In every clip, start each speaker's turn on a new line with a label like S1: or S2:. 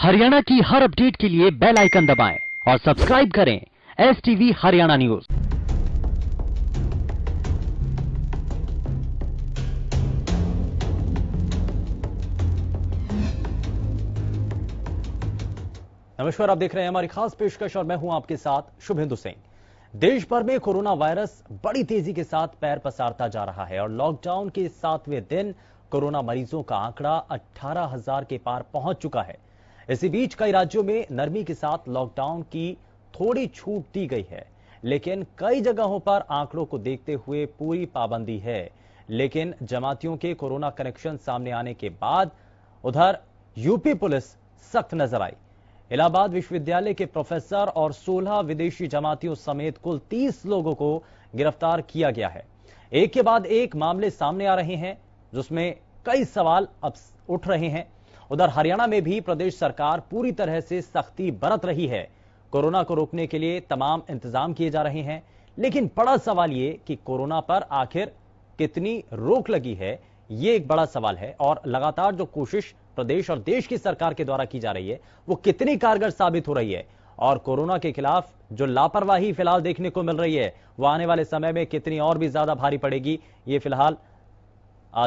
S1: हरियाणा की हर अपडेट के लिए बेल आइकन दबाएं और सब्सक्राइब करें STV हरियाणा न्यूज।
S2: नमस्कार, आप देख रहे हैं हमारी खास पेशकश और मैं हूं आपके साथ शुभेंदु सिंह। देश भर में कोरोना वायरस बड़ी तेजी के साथ पैर पसारता जा रहा है और लॉकडाउन के 7वें दिन कोरोना मरीजों का आंकड़ा 18,000 के पार पहुंच चुका है। इसी बीच कई राज्यों में नरमी के साथ लॉकडाउन की थोड़ी छूट दी गई है, लेकिन कई जगहों पर आंकड़ों को देखते हुए पूरी पाबंदी है। लेकिन जमातियों के कोरोना कनेक्शन सामने आने के बाद उधर यूपी पुलिस सख्त नजर आई। इलाहाबाद विश्वविद्यालय के प्रोफेसर और 16 विदेशी जमातियों समेत कुल 30 लोगों को गिरफ्तार किया गया है। एक के बाद एक मामले सामने आ रहे हैं, जिसमें कई सवाल अब उठ रहे हैं। उधर हरियाणा में भी प्रदेश सरकार पूरी तरह से सख्ती बरत रही है। कोरोना को रोकने के लिए तमाम इंतजाम किए जा रहे हैं, लेकिन बड़ा सवाल ये कि कोरोना पर आखिर कितनी रोक लगी है, ये एक बड़ा सवाल है। और लगातार जो कोशिश प्रदेश और देश की सरकार के द्वारा की जा रही है, वो कितनी कारगर साबित हो रही है और कोरोना के खिलाफ जो लापरवाही फिलहाल देखने को मिल रही है, वो आने वाले समय में कितनी और भी ज्यादा भारी पड़ेगी, ये फिलहाल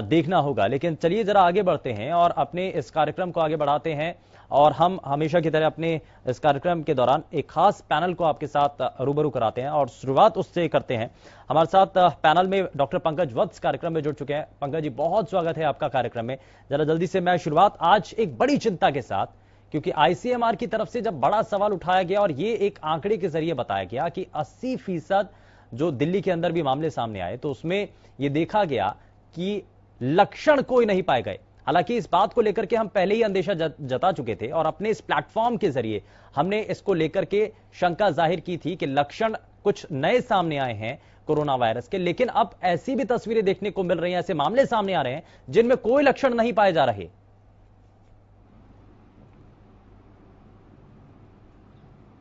S2: देखना होगा। लेकिन चलिए जरा आगे बढ़ते हैं और अपने इस कार्यक्रम को आगे बढ़ाते हैं। और हम हमेशा की तरह अपने इस कार्यक्रम के दौरान एक खास पैनल को आपके साथ रूबरू कराते हैं और शुरुआत उससे करते हैं। हमारे साथ पैनल में डॉक्टर पंकज वत्स कार्यक्रम में जुड़ चुके हैं। पंकज जी, बहुत स्वागत है आपका कार्यक्रम में। जरा जल्दी से मैं शुरुआत आज एक बड़ी चिंता के साथ, क्योंकि ICMR की तरफ से जब बड़ा सवाल उठाया गया और ये एक आंकड़े के जरिए बताया गया कि 80% जो दिल्ली के अंदर भी मामले सामने आए, तो उसमें यह देखा गया कि लक्षण कोई नहीं पाए गए। हालांकि इस बात को लेकर के हम पहले ही अंदेशा जता चुके थे और अपने इस प्लेटफॉर्म के जरिए हमने इसको लेकर के शंका जाहिर की थी कि लक्षण कुछ नए सामने आए हैं कोरोना वायरस के। लेकिन अब ऐसी भी तस्वीरें देखने को मिल रही हैं, ऐसे मामले सामने आ रहे हैं जिनमें कोई लक्षण नहीं पाए जा रहे।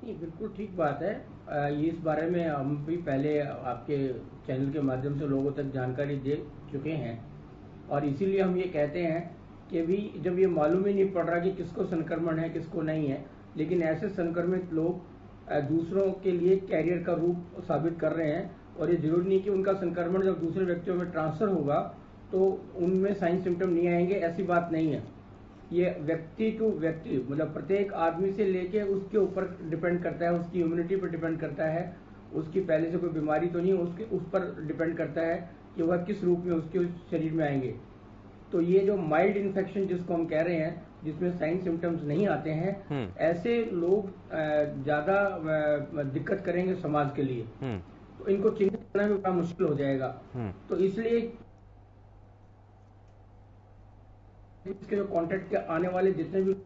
S3: बिल्कुल ठीक बात है। ये इस बारे में हम भी पहले आपके चैनल के माध्यम से लोगों तक जानकारी दे चुके हैं और इसीलिए हम ये कहते हैं कि भी जब ये मालूम ही नहीं पड़ रहा कि किसको संक्रमण है किसको नहीं है, लेकिन ऐसे संक्रमित लोग दूसरों के लिए कैरियर का रूप साबित कर रहे हैं और ये जरूरी नहीं कि उनका संक्रमण जब दूसरे व्यक्तियों में ट्रांसफर होगा तो उनमें साइन सिम्टम नहीं आएंगे, ऐसी बात नहीं है। ये व्यक्ति टू व्यक्ति, मतलब प्रत्येक आदमी से लेके उसके ऊपर डिपेंड करता है, उसकी इम्यूनिटी पर डिपेंड करता है, उसकी पहले से कोई बीमारी तो नहीं, उसके उस पर डिपेंड करता है कि वह किस रूप में उसके शरीर में आएंगे। तो ये जो माइल्ड इन्फेक्शन जिसको हम कह रहे हैं, जिसमें साइन सिम्टम्स नहीं आते हैं, ऐसे लोग ज्यादा दिक्कत करेंगे समाज के लिए, तो इनको चिन्हित करना भी बड़ा मुश्किल हो जाएगा। तो इसलिए इसके जो कॉन्टेक्ट के आने वाले जितने भी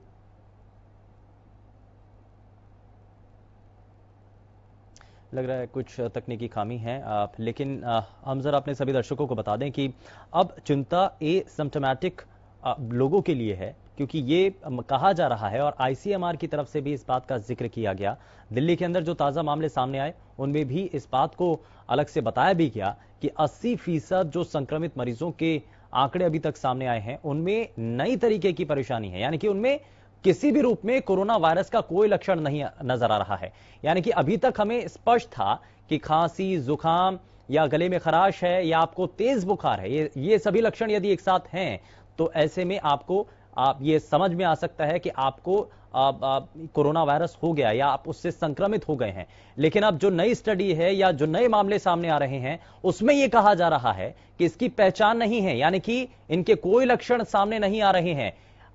S2: लग रहा है कुछ तकनीकी खामी है, लेकिन हम जरा अपने सभी दर्शकों को बता दें कि अब चिंता एसिम्प्टोमेटिक लोगों के लिए है, क्योंकि ये कहा जा रहा है और ICMR की तरफ से भी इस बात का जिक्र किया गया। दिल्ली के अंदर जो ताजा मामले सामने आए उनमें भी इस बात को अलग से बताया भी गया कि 80% जो संक्रमित मरीजों के आंकड़े अभी तक सामने आए हैं उनमें नई तरीके की परेशानी है, यानी कि उनमें किसी भी रूप में कोरोना वायरस का कोई लक्षण नहीं नजर आ रहा है। यानी कि अभी तक हमें स्पष्ट था कि खांसी, जुकाम या गले में खराश है या आपको तेज बुखार है, ये सभी लक्षण यदि एक साथ हैं तो ऐसे में आपको ये समझ में आ सकता है कि आपको कोरोना वायरस हो गया या आप उससे संक्रमित हो गए हैं। लेकिन अब जो नई स्टडी है या जो नए मामले सामने आ रहे हैं उसमें यह कहा जा रहा है कि इसकी पहचान नहीं है, यानी कि इनके कोई लक्षण सामने नहीं आ रहे हैं।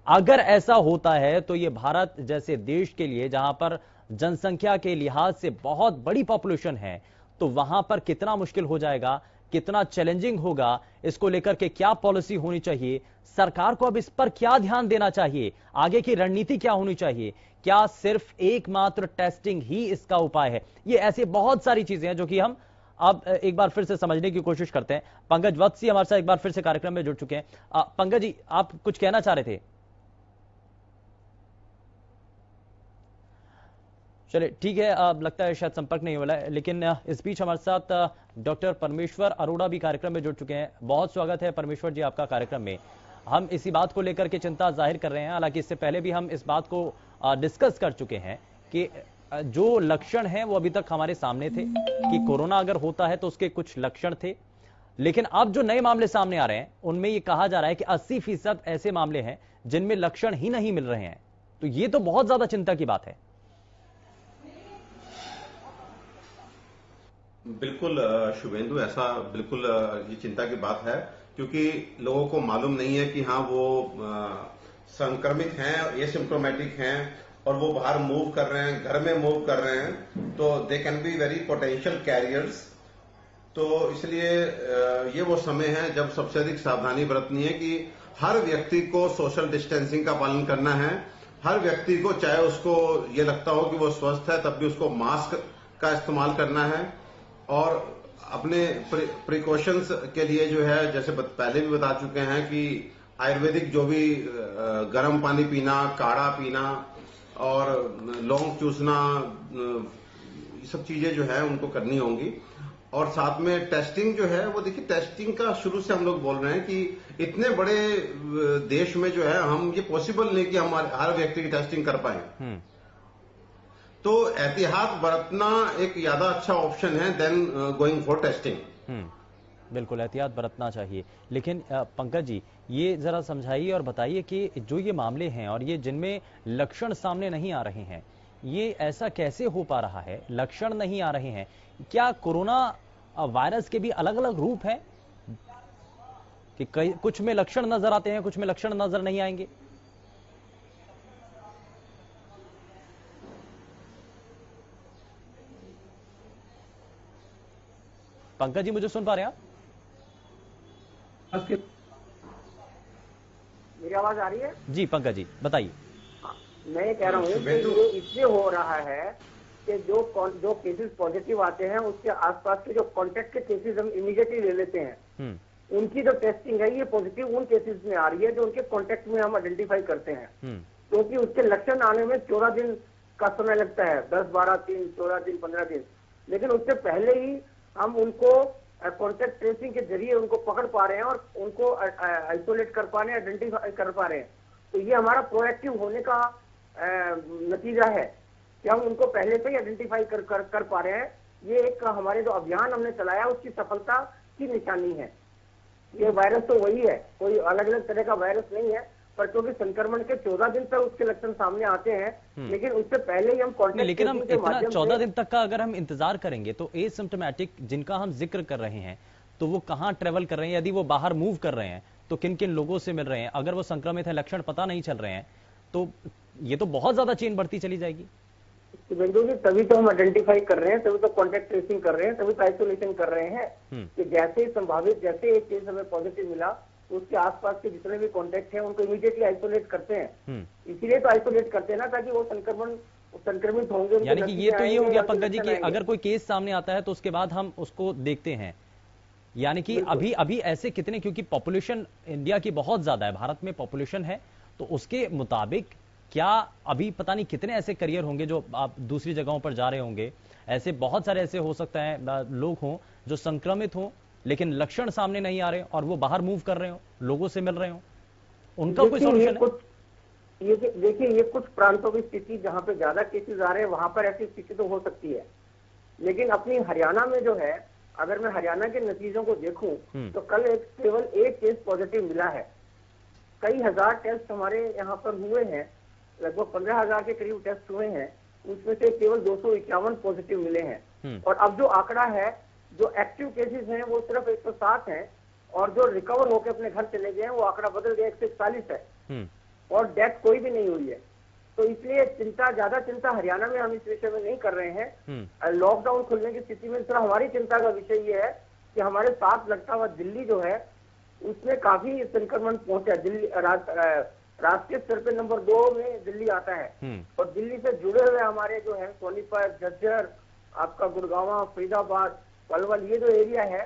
S2: अगर ऐसा होता है तो यह भारत जैसे देश के लिए, जहां पर जनसंख्या के लिहाज से बहुत बड़ी पॉपुलेशन है, तो वहां पर कितना मुश्किल हो जाएगा, कितना चैलेंजिंग होगा। इसको लेकर के क्या पॉलिसी होनी चाहिए, सरकार को अब इस पर क्या ध्यान देना चाहिए, आगे की रणनीति क्या होनी चाहिए, क्या सिर्फ एकमात्र टेस्टिंग ही इसका उपाय है? ये ऐसी बहुत सारी चीजें हैं जो कि हम अब एक बार फिर से समझने की कोशिश करते हैं। पंकज वत्स जी हमारे साथ एक बार फिर से कार्यक्रम में जुड़ चुके हैं। पंकज जी, आप कुछ कहना चाह रहे थे? चलिए ठीक है, अब लगता है शायद संपर्क नहीं हो रहा है, लेकिन इस बीच हमारे साथ डॉक्टर परमेश्वर अरोड़ा भी कार्यक्रम में जुड़ चुके हैं। बहुत स्वागत है परमेश्वर जी आपका कार्यक्रम में। हम इसी बात को लेकर के चिंता जाहिर कर रहे हैं, हालांकि इससे पहले भी हम इस बात को डिस्कस कर चुके हैं कि जो लक्षण हैं वो अभी तक हमारे सामने थे कि कोरोना अगर होता है तो उसके कुछ लक्षण थे, लेकिन अब जो नए मामले सामने आ रहे हैं उनमें ये कहा जा रहा है कि 80% ऐसे मामले हैं जिनमें लक्षण ही नहीं मिल रहे हैं। तो ये तो बहुत ज्यादा चिंता की बात है।
S4: बिल्कुल शुभेंदु, ऐसा बिल्कुल ये चिंता की बात है, क्योंकि लोगों को मालूम नहीं है कि हाँ वो संक्रमित हैं, एसिम्प्टोमेटिक हैं और वो बाहर मूव कर रहे हैं, घर में मूव कर रहे हैं, तो they can be very potential carriers. तो इसलिए ये वो समय है जब सबसे अधिक सावधानी बरतनी है कि हर व्यक्ति को सोशल डिस्टेंसिंग का पालन करना है। हर व्यक्ति को, चाहे उसको ये लगता हो कि वो स्वस्थ है, तब भी उसको मास्क का इस्तेमाल करना है और अपने प्रिकॉशंस के लिए जो है, जैसे पहले भी बता चुके हैं कि आयुर्वेदिक जो भी गर्म पानी पीना, काढ़ा पीना और लौंग चूसना, ये सब चीजें जो है उनको करनी होंगी। और साथ में टेस्टिंग जो है वो देखिए, टेस्टिंग का शुरू से हम लोग बोल रहे हैं कि इतने बड़े देश में जो है हम ये पॉसिबल नहीं कि हम हर व्यक्ति की टेस्टिंग कर पाए। तो एहतियात बरतना एक ज्यादा अच्छा ऑप्शन है देन गोइंग फॉर टेस्टिंग।
S2: बिल्कुल एहतियात बरतना चाहिए। लेकिन पंकज जी, ये जरा समझाइए और बताइए कि जो ये मामले हैं और ये जिनमें लक्षण सामने नहीं आ रहे हैं, ये ऐसा कैसे हो पा रहा है? लक्षण नहीं आ रहे हैं, क्या कोरोना वायरस के भी अलग अलग रूप हैं कि कुछ में लक्षण नजर आते हैं, कुछ में लक्षण नजर नहीं आएंगे? पंकज जी, मुझे सुन पा रहे हैं आप?
S5: मेरी आवाज आ रही है?
S2: जी पंकज जी बताइए।
S5: मैं ये कह रहा हूँ कि ये इसलिए हो रहा है कि जो केसेस पॉजिटिव आते हैं उसके आसपास के जो कांटेक्ट के केसेस हम इमीडिएटली ले लेते हैं, उनकी जो टेस्टिंग है ये पॉजिटिव उन केसेस में आ रही है जो उनके कांटेक्ट में हम आइडेंटिफाई करते हैं, क्योंकि उसके लक्षण आने में 14 दिन का समय लगता है, 10, 12 दिन, 14 दिन, 15 दिन। लेकिन उससे पहले ही हम उनको कॉन्टेक्ट ट्रेसिंग के जरिए उनको पकड़ पा रहे हैं और उनको आइसोलेट कर पा रहे हैं, आइडेंटिफाई कर पा रहे हैं। तो ये हमारा प्रोएक्टिव होने का नतीजा है कि हम उनको पहले से ही आइडेंटिफाई कर पा रहे हैं। ये एक हमारे जो अभियान हमने चलाया उसकी सफलता की निशानी है। ये वायरस तो वही है, कोई अलग अलग तरह का वायरस नहीं है, पर क्योंकि संक्रमण के 14 दिन तक उसके लक्षण सामने आते हैं, लेकिन उससे पहले ही हम कॉन्टेक्ट,
S2: लेकिन हम इतना 14 दिन तक का अगर हम इंतजार करेंगे तो एसिम्प्टोमेटिक जिनका हम जिक्र कर रहे हैं, तो वो कहाँ ट्रेवल कर रहे हैं, यदि वो बाहर मूव कर रहे हैं तो किन किन लोगों से मिल रहे हैं, अगर वो संक्रमित है, लक्षण पता नहीं चल रहे हैं, तो ये तो बहुत ज्यादा चेन बढ़ती चली जाएगी।
S5: तभी तो हम आइडेंटिफाई कर रहे हैं, तभी तो कॉन्टेक्ट ट्रेसिंग कर रहे हैं, तभी तो आइसोलेशन कर रहे हैं कि जैसे ही संभावित, जैसे एक केस हमें पॉजिटिव मिला तो उसके आसपास के जितने भी कॉन्टेक्ट हैं उनको इमीडिएटली आइसोलेट करते हैं। इसीलिए तो आइसोलेट करते हैं ना, ताकि वो संक्रमित होंगे।
S2: यानी कि ये तो ये हो गया पंकज जी कि अगर कोई केस सामने आता है तो उसके बाद हम उसको देखते हैं। यानी कि अभी ऐसे कितने, क्योंकि पॉपुलेशन इंडिया की बहुत ज्यादा है, भारत में पॉपुलेशन है, तो उसके मुताबिक क्या अभी पता नहीं कितने ऐसे करियर होंगे जो आप दूसरी जगहों पर जा रहे होंगे। ऐसे बहुत सारे ऐसे हो सकता है लोग हों जो संक्रमित हों लेकिन लक्षण सामने नहीं आ रहे और वो बाहर मूव कर रहे हो, लोगों से मिल रहे हो, उनका कोई सॉल्यूशन है?
S5: ये देखिए, ये कुछ प्रांतों की स्थिति जहां पे ज्यादा केसेस आ रहे हैं वहां पर ऐसी स्थिति तो हो सकती है, लेकिन अपनी हरियाणा में जो है, अगर मैं हरियाणा के नतीजों को देखूं तो कल केवल एक केस पॉजिटिव मिला है। कई हजार टेस्ट हमारे यहाँ पर हुए हैं, लगभग 15,000 के करीब टेस्ट हुए हैं, उसमें से केवल 251 पॉजिटिव मिले हैं। और अब जो आंकड़ा है, जो एक्टिव केसेस हैं वो सिर्फ 107 हैं और जो रिकवर होकर अपने घर चले गए हैं वो आंकड़ा बदल गया, 141 है और डेथ कोई भी नहीं हुई है। तो इसलिए ज्यादा चिंता हरियाणा में हम इस विषय में नहीं कर रहे हैं। लॉकडाउन खुलने की स्थिति में सिर्फ हमारी चिंता का विषय ये है कि हमारे साथ लगता हुआ दिल्ली जो है उसमें काफी संक्रमण पहुंचा। दिल्ली राष्ट्रीय स्तर पे नंबर 2 में दिल्ली आता है और दिल्ली से जुड़े हुए हमारे जो है सोनीपत, झज्जर, आपका गुड़गांव, फरीदाबाद, पलवल, ये जो एरिया है,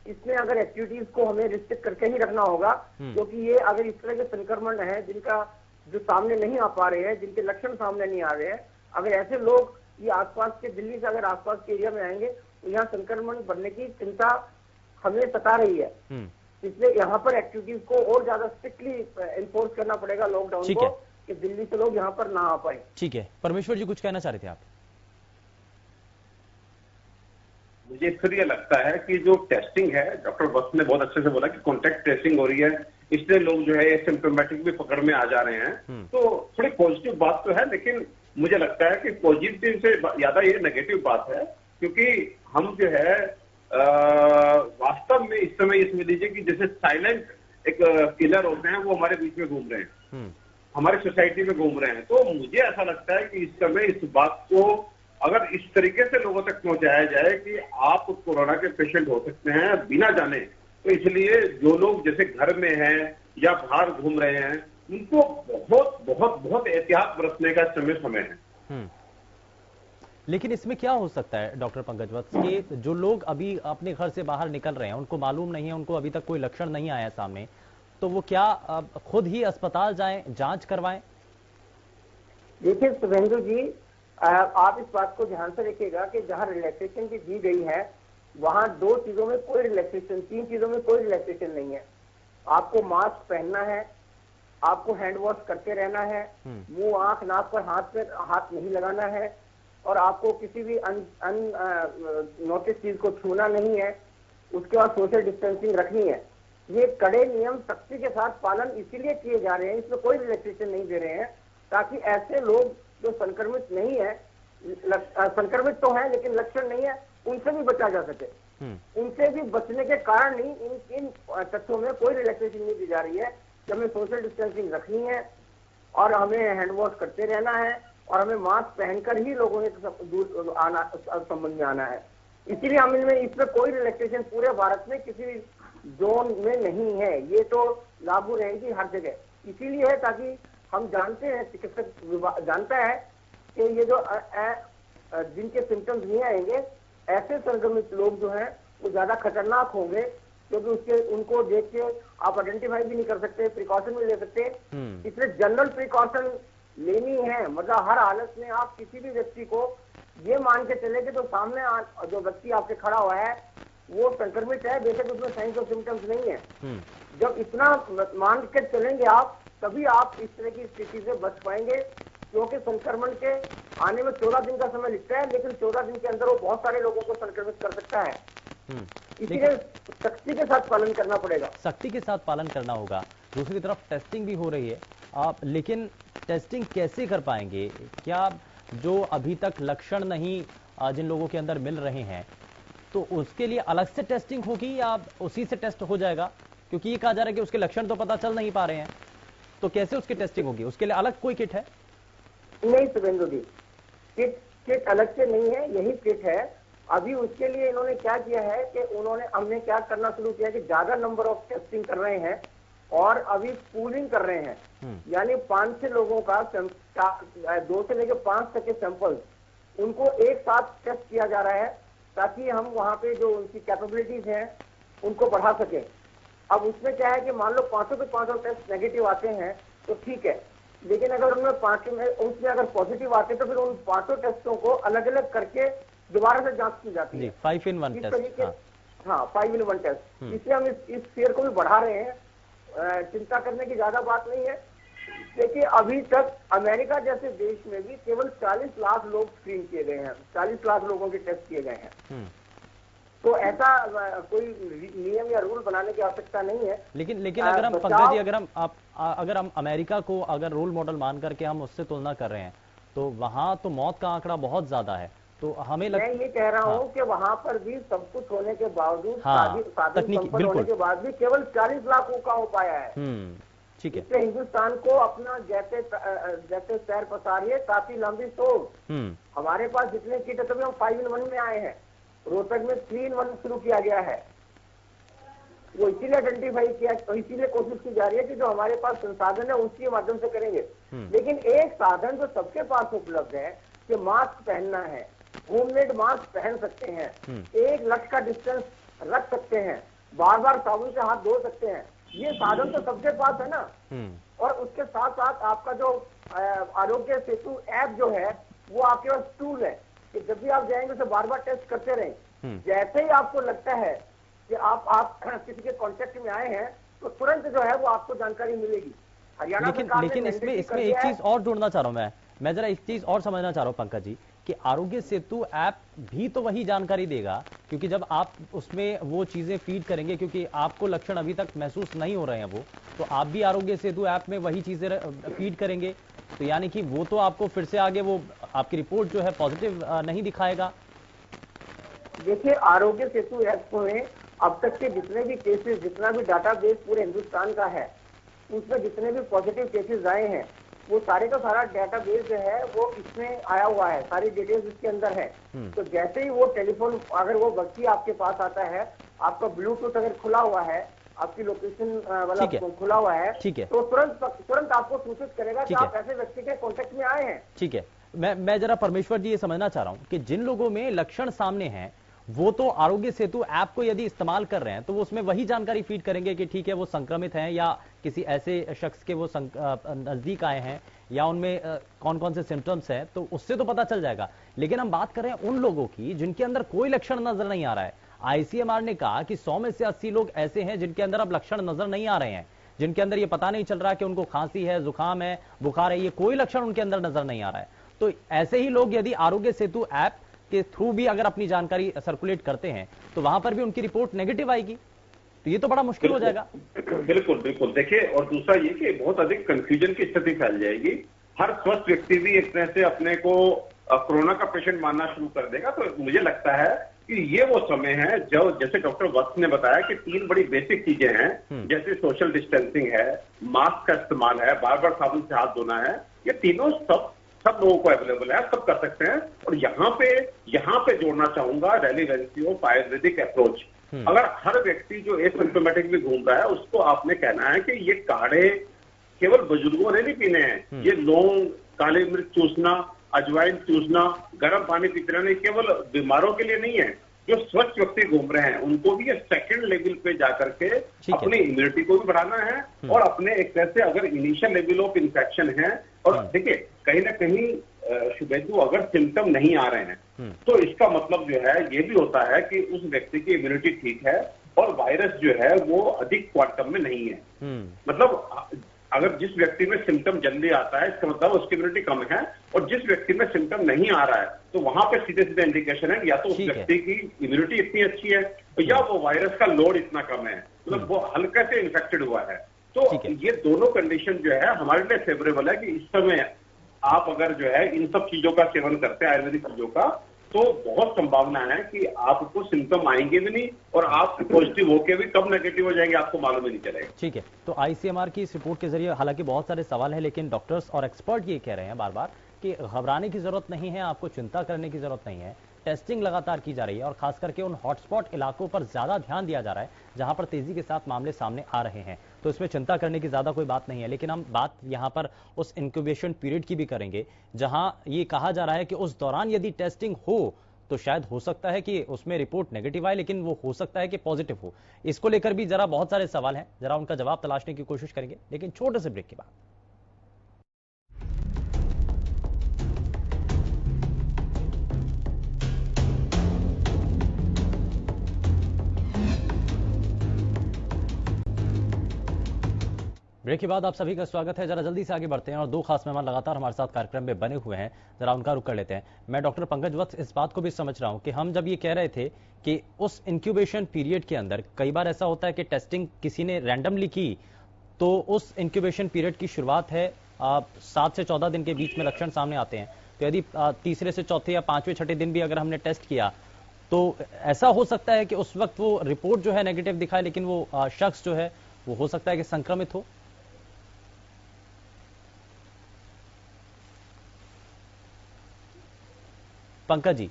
S5: इसमें अगर एक्टिविटीज को हमें रिस्ट्रिक्ट करके ही रखना होगा, क्योंकि ये अगर इस तरह के संक्रमण है जिनका जो सामने नहीं आ पा रहे हैं, जिनके लक्षण सामने नहीं आ रहे हैं, अगर ऐसे लोग ये आसपास के, दिल्ली से अगर आसपास के एरिया में आएंगे तो यहाँ संक्रमण बढ़ने की चिंता हमें सता रही है। इसलिए यहाँ पर एक्टिविटीज को और ज्यादा स्ट्रिक्टली एनफोर्स करना पड़ेगा लॉकडाउन को, कि दिल्ली से लोग यहाँ पर ना आ पाए।
S2: ठीक है, परमेश्वर जी कुछ कहना चाह रहे थे आप?
S6: मुझे फिर ये लगता है कि जो टेस्टिंग है, डॉक्टर वत्स ने बहुत अच्छे से बोला कि कॉन्टैक्ट ट्रेसिंग हो रही है, इसलिए लोग जो है सिम्टोमेटिक भी पकड़ में आ जा रहे हैं। तो थोड़ी पॉजिटिव बात तो है, लेकिन मुझे लगता है कि पॉजिटिव से ज्यादा ये नेगेटिव बात है, क्योंकि हम जो है वास्तव में इस समय ये समझ लीजिए कि जैसे साइलेंट एक किलर होते हैं, वो हमारे बीच में घूम रहे हैं, हमारी सोसाइटी में घूम रहे हैं। तो मुझे ऐसा लगता है कि इस समय इस बात को अगर इस तरीके से लोगों तक पहुंचाया जाए कि आप कोरोना के पेशेंट हो सकते हैं बिना जाने, तो इसलिए जो लोग जैसे घर में हैं या बाहर घूम रहे हैं, उनको बहुत बहुत बहुत एहतियात बरतने का समय है।
S2: लेकिन इसमें क्या हो सकता है डॉक्टर पंकज वत्स के जो लोग अभी अपने घर से बाहर निकल रहे हैं, उनको मालूम नहीं है, उनको अभी तक कोई लक्षण नहीं आया सामने, तो वो क्या खुद ही अस्पताल जाएं, जांच करवाएं?
S5: देखिए शुभेंदु जी, आप इस बात को ध्यान से रखिएगा कि जहां रिलैक्सेशन भी दी गई है, वहां 2 चीजों में कोई रिलैक्सेशन, 3 चीजों में कोई रिलैक्सेशन नहीं है। आपको मास्क पहनना है, आपको हैंड वॉश करते रहना है, मुंह, आंख, नाक पर हाथ नहीं लगाना है, और आपको किसी भी नोटिस चीज को छूना नहीं है। उसके बाद सोशल डिस्टेंसिंग रखनी है। ये कड़े नियम सख्ती के साथ पालन इसीलिए किए जा रहे हैं, इसमें कोई रिलैक्सेशन नहीं दे रहे हैं, ताकि ऐसे लोग जो संक्रमित नहीं है, संक्रमित तो है लेकिन लक्षण नहीं है, उनसे भी बचा जा सके। उनसे भी बचने के कारण ही इन तथ्यों में कोई रिलैक्सेशन नहीं दी जा रही है कि हमें सोशल डिस्टेंसिंग रखनी है और हमें हैंड वॉश करते रहना है और हमें मास्क पहनकर ही लोगों ने दूर आना, संबंध में आना है। इसीलिए हम इसमें कोई रिलैक्सेशन पूरे भारत में किसी भी जोन में नहीं है, ये तो लागू रहेगी हर जगह। इसीलिए है ताकि हम जानते हैं, चिकित्सक जानता है कि ये जो जिनके सिम्टम्स नहीं आएंगे, ऐसे संक्रमित लोग जो हैं वो ज्यादा खतरनाक होंगे, क्योंकि उनको देख के आप आइडेंटिफाई भी नहीं कर सकते, प्रिकॉशन भी ले सकते। इसलिए जनरल प्रिकॉशन लेनी है, मतलब हर हालत में आप किसी भी व्यक्ति को ये मान के चले कि तो सामने जो व्यक्ति आपके खड़ा हुआ है वो संक्रमित है, बेशक उसमें साइंस और सिम्टम्स नहीं है। जब इतना मान के चलेंगे आप, तभी आप इस तरह की स्थिति से बच पाएंगे, क्योंकि संक्रमण के आने में 14 दिन का समय लगता है, लेकिन 14 दिन के अंदर वो बहुत सारे लोगों को संक्रमित कर सकता है। इसीलिए सख्ती के साथ पालन करना पड़ेगा,
S2: सख्ती के साथ पालन करना होगा। दूसरी तरफ टेस्टिंग भी हो रही है आप, लेकिन टेस्टिंग कैसे कर पाएंगे? क्या जो अभी तक लक्षण नहीं जिन लोगों के अंदर मिल रहे हैं, तो उसके लिए अलग से टेस्टिंग होगी या उसी से टेस्ट हो जाएगा? क्योंकि ये कहा जा रहा है कि उसके लक्षण तो पता चल नहीं पा रहे हैं, तो कैसे उसकी टेस्टिंग होगी? उसके लिए अलग कोई किट है?
S5: नहीं शुभेंदु जी, किट अलग से नहीं है, यही किट है। अभी उसके लिए इन्होंने क्या किया है कि हमने क्या करना शुरू किया कि ज्यादा नंबर ऑफ टेस्टिंग कर रहे हैं और अभी पूलिंग कर रहे हैं। यानी 5 से लोगों का 2 से लेकर 5 तक के सैंपल्स उनको एक साथ टेस्ट किया जा रहा है, ताकि हम वहां पे जो उनकी कैपेबिलिटीज हैं उनको बढ़ा सके। अब उसमें क्या है कि मान लो 500 के 500 टेस्ट नेगेटिव आते हैं तो ठीक है, लेकिन अगर उसमें अगर पॉजिटिव आते तो फिर उन 500 टेस्टों को अलग अलग करके दोबारा से जांच की जाती है।
S2: 5 in 1 टेस्ट।
S5: हाँ, 5 in 1 टेस्ट। इसलिए हम इस फेयर को भी बढ़ा रहे हैं। चिंता करने की ज्यादा बात नहीं है। देखिए अभी तक अमेरिका जैसे देश में भी केवल 40 लाख लोग स्क्रीन किए गए हैं, 40 लाख लोगों के टेस्ट किए गए हैं। तो ऐसा कोई नियम या रूल बनाने की आवश्यकता नहीं है।
S2: लेकिन अगर हम पंकज जी, अगर हम अमेरिका को अगर रोल मॉडल मान करके हम उससे तुलना कर रहे हैं, तो वहां तो मौत का आंकड़ा बहुत ज्यादा है। तो हमें
S5: मैं ये कह रहा हूँ कि वहां पर भी सब कुछ होने के बावजूद, साधन संपन्न होने के बाद भी केवल 40 लाख का हो पाया है।
S2: ठीक है।
S5: इसलिए हिंदुस्तान को अपना जैसे पैर पसारिए काफी लंबी सोच। हमारे पास जितने किट है तभी हम 5 in 1 में आए हैं। रोहतक में 3 in 1 शुरू किया गया है, वो इसीलिए आइडेंटिफाई किया, तो इसीलिए कोशिश की जा रही है कि जो हमारे पास संसाधन है उसके माध्यम से करेंगे। लेकिन एक साधन जो सबके पास उपलब्ध है कि मास्क पहनना है, होममेड मास्क पहन सकते हैं, 1 लक्ष का डिस्टेंस रख सकते हैं, बार बार साबुन से हाथ धो सकते हैं, ये साधन तो सबके पास है ना। और उसके साथ साथ आपका जो आरोग्य सेतु ऐप जो है वो आपके पास टूल है कि जब भी आप जाएंगे तो बार बार टेस्ट करते रहें। जैसे ही आपको लगता है कि आप किसी के कांटेक्ट में आए हैं तो तुरंत जो है वो आपको जानकारी मिलेगी। हरियाणा
S2: लेकिन
S5: सरकार ने
S2: लेकिन इसमें
S5: mandatory
S2: इसमें
S5: कर
S2: एक
S5: दिया है।
S2: चीज और जोड़ना चाह रहा हूं मैं जरा एक चीज और समझना चाह रहा हूं पंकज जी, कि आरोग्य सेतु ऐप भी तो वही जानकारी देगा, क्योंकि जब आप उसमें वो चीजें फीड करेंगे, क्योंकि आपको लक्षण अभी तक महसूस नहीं हो रहे हैं वो, तो आप भी आरोग्य सेतु ऐप में वही चीजें फीड करेंगे, तो यानी कि वो तो आपको फिर से आगे वो आपकी रिपोर्ट जो है पॉजिटिव नहीं दिखाएगा।
S5: देखिए, आरोग्य सेतु ऐप में अब तक के जितने भी केसेस, जितना भी डाटाबेस पूरे हिंदुस्तान का है, उसमें जितने भी पॉजिटिव केसेस आए हैं, वो सारे का सारा डेटाबेस जो है वो इसमें आया हुआ है, सारी डिटेल्स इसके अंदर है। तो जैसे ही वो टेलीफोन, अगर वो व्यक्ति आपके पास आता है, आपका ब्लूटूथ अगर खुला हुआ है, आपकी लोकेशन मतलब खुला हुआ है,
S2: ठीक है,
S5: तो तुरंत आपको सूचित करेगा कि
S2: ठीक है,
S5: आप ऐसे व्यक्ति के कॉन्टेक्ट में आए हैं।
S2: ठीक है। मैं जरा परमेश्वर जी ये समझना चाह रहा हूं कि जिन लोगों में लक्षण सामने हैं, वो तो आरोग्य सेतु ऐप को यदि इस्तेमाल कर रहे हैं, तो वो उसमें वही जानकारी फीड करेंगे कि ठीक है वो संक्रमित हैं, या किसी ऐसे शख्स के वो नजदीक आए हैं, या उनमें कौन कौन से सिम्टम्स हैं, तो उससे तो पता चल जाएगा। लेकिन हम बात कर रहे हैं उन लोगों की जिनके अंदर कोई लक्षण नजर नहीं आ रहा है। आईसीएमआर ने कहा कि 100 में से 80 लोग ऐसे हैं जिनके अंदर अब लक्षण नजर नहीं आ रहे हैं, जिनके अंदर ये पता नहीं चल रहा कि उनको खांसी है, जुकाम है, बुखार है, ये कोई लक्षण उनके अंदर नजर नहीं आ रहा है। तो ऐसे ही लोग यदि आरोग्य सेतु ऐप के थ्रू भी अगर अपनी जानकारी सर्कुलेट करते हैं, तो वहां पर भी उनकी रिपोर्ट नेगेटिव आएगी, तो ये तो बड़ा मुश्किल हो जाएगा।
S6: बिल्कुल बिल्कुल। देखिए, और दूसरा ये कि बहुत अधिक कंफ्यूजन की स्थिति फैल जाएगी। हर स्वस्थ व्यक्ति भी एक तरह से अपने को कोरोना का पेशेंट मानना शुरू कर देगा। तो मुझे लगता है कि ये वो समय है जो, जैसे डॉक्टर वत्स ने बताया कि 3 बड़ी बेसिक चीजें हैं, जैसे सोशल डिस्टेंसिंग है, मास्क का इस्तेमाल है, बार बार साबुन से हाथ धोना है, ये तीनों सब लोगों को अवेलेबल है, सब कर सकते हैं। और यहाँ पे जोड़ना चाहूंगा रेलिवेंसी ऑफ आयुर्वेदिक अप्रोच। अगर हर व्यक्ति जो एसिम्प्टोमेटिक भी घूम रहा है, उसको आपने कहना है कि ये काढ़े केवल बुजुर्गों ने नहीं पीने हैं, ये लौंग, काली मिर्च चूसना, अजवाइन चूसना, गर्म पानी पीते रहना, केवल बीमारों के लिए नहीं है। जो स्वस्थ व्यक्ति घूम रहे हैं उनको भी ये सेकंड लेवल पे जाकर के अपनी इम्यूनिटी को भी बढ़ाना है, और अपने एक तरह से अगर इनिशियल लेवल ऑफ इन्फेक्शन है, और देखिए कहीं ना कहीं शुभेंदु अगर सिम्टम नहीं आ रहे हैं, तो इसका मतलब जो है ये भी होता है कि उस व्यक्ति की इम्यूनिटी ठीक है और वायरस जो है वो अधिक क्वांटम में नहीं है। मतलब अगर जिस व्यक्ति में सिम्टम जल्दी आता है, इसका मतलब उसकी इम्यूनिटी कम है, और जिस व्यक्ति में सिम्टम नहीं आ रहा है, तो वहां पे सीधे सीधे इंडिकेशन है या तो उस व्यक्ति की इम्यूनिटी इतनी अच्छी है, या वो वायरस का लोड इतना कम है, मतलब वो हल्के से इन्फेक्टेड हुआ है। तो ये दोनों कंडीशन जो है हमारे लिए फेवरेबल है कि इस समय आप अगर जो है इन सब चीजों का सेवन करते हैं, आयुर्वेदिक चीजों का, तो बहुत संभावना है कि आपको सिम्टम आएंगे भी नहीं, और आप पॉजिटिव होके भी कब नेगेटिव हो जाएंगे आपको मालूम ही नहीं चलेगा।
S2: ठीक है, तो आईसीएमआर की इस रिपोर्ट के जरिए हालांकि बहुत सारे सवाल हैं, लेकिन डॉक्टर्स और एक्सपर्ट ये कह रहे हैं बार बार कि घबराने की जरूरत नहीं है, आपको चिंता करने की जरूरत नहीं है। टेस्टिंग लगातार की जा रही है, और खास करके उन हॉटस्पॉट इलाकों पर ज्यादा ध्यान दिया जा रहा है जहां पर तेजी के साथ मामले सामने आ रहे हैं, तो इसमें चिंता करने की ज्यादा कोई बात नहीं है। लेकिन हम बात यहां पर उस इंक्यूबेशन पीरियड की भी करेंगे जहां ये कहा जा रहा है कि उस दौरान यदि टेस्टिंग हो तो शायद हो सकता है कि उसमें रिपोर्ट नेगेटिव आए, लेकिन वो हो सकता है कि पॉजिटिव हो। इसको लेकर भी जरा बहुत सारे सवाल हैं, जरा उनका जवाब तलाशने की कोशिश करेंगे, लेकिन छोटे से ब्रेक के बाद। ब्रेक के बाद आप सभी का स्वागत है। जरा जल्दी से आगे बढ़ते हैं, और 2 खास मेहमान लगातार हमारे साथ कार्यक्रम में बने हुए हैं, जरा उनका रुख कर लेते हैं। मैं डॉक्टर पंकज वत्स इस बात को भी समझ रहा हूं कि हम जब ये कह रहे थे कि उस इंक्यूबेशन पीरियड के अंदर कई बार ऐसा होता है कि टेस्टिंग किसी ने रैंडमली की, तो उस इंक्यूबेशन पीरियड की शुरुआत है 7 से 14 दिन के बीच में लक्षण सामने आते हैं। तो यदि तीसरे से चौथे या 5वें 6ठे दिन भी अगर हमने टेस्ट किया, तो ऐसा हो सकता है कि उस वक्त वो रिपोर्ट जो है नेगेटिव दिखाए, लेकिन वो शख्स जो है वो हो सकता है कि संक्रमित हो। पंकज जी,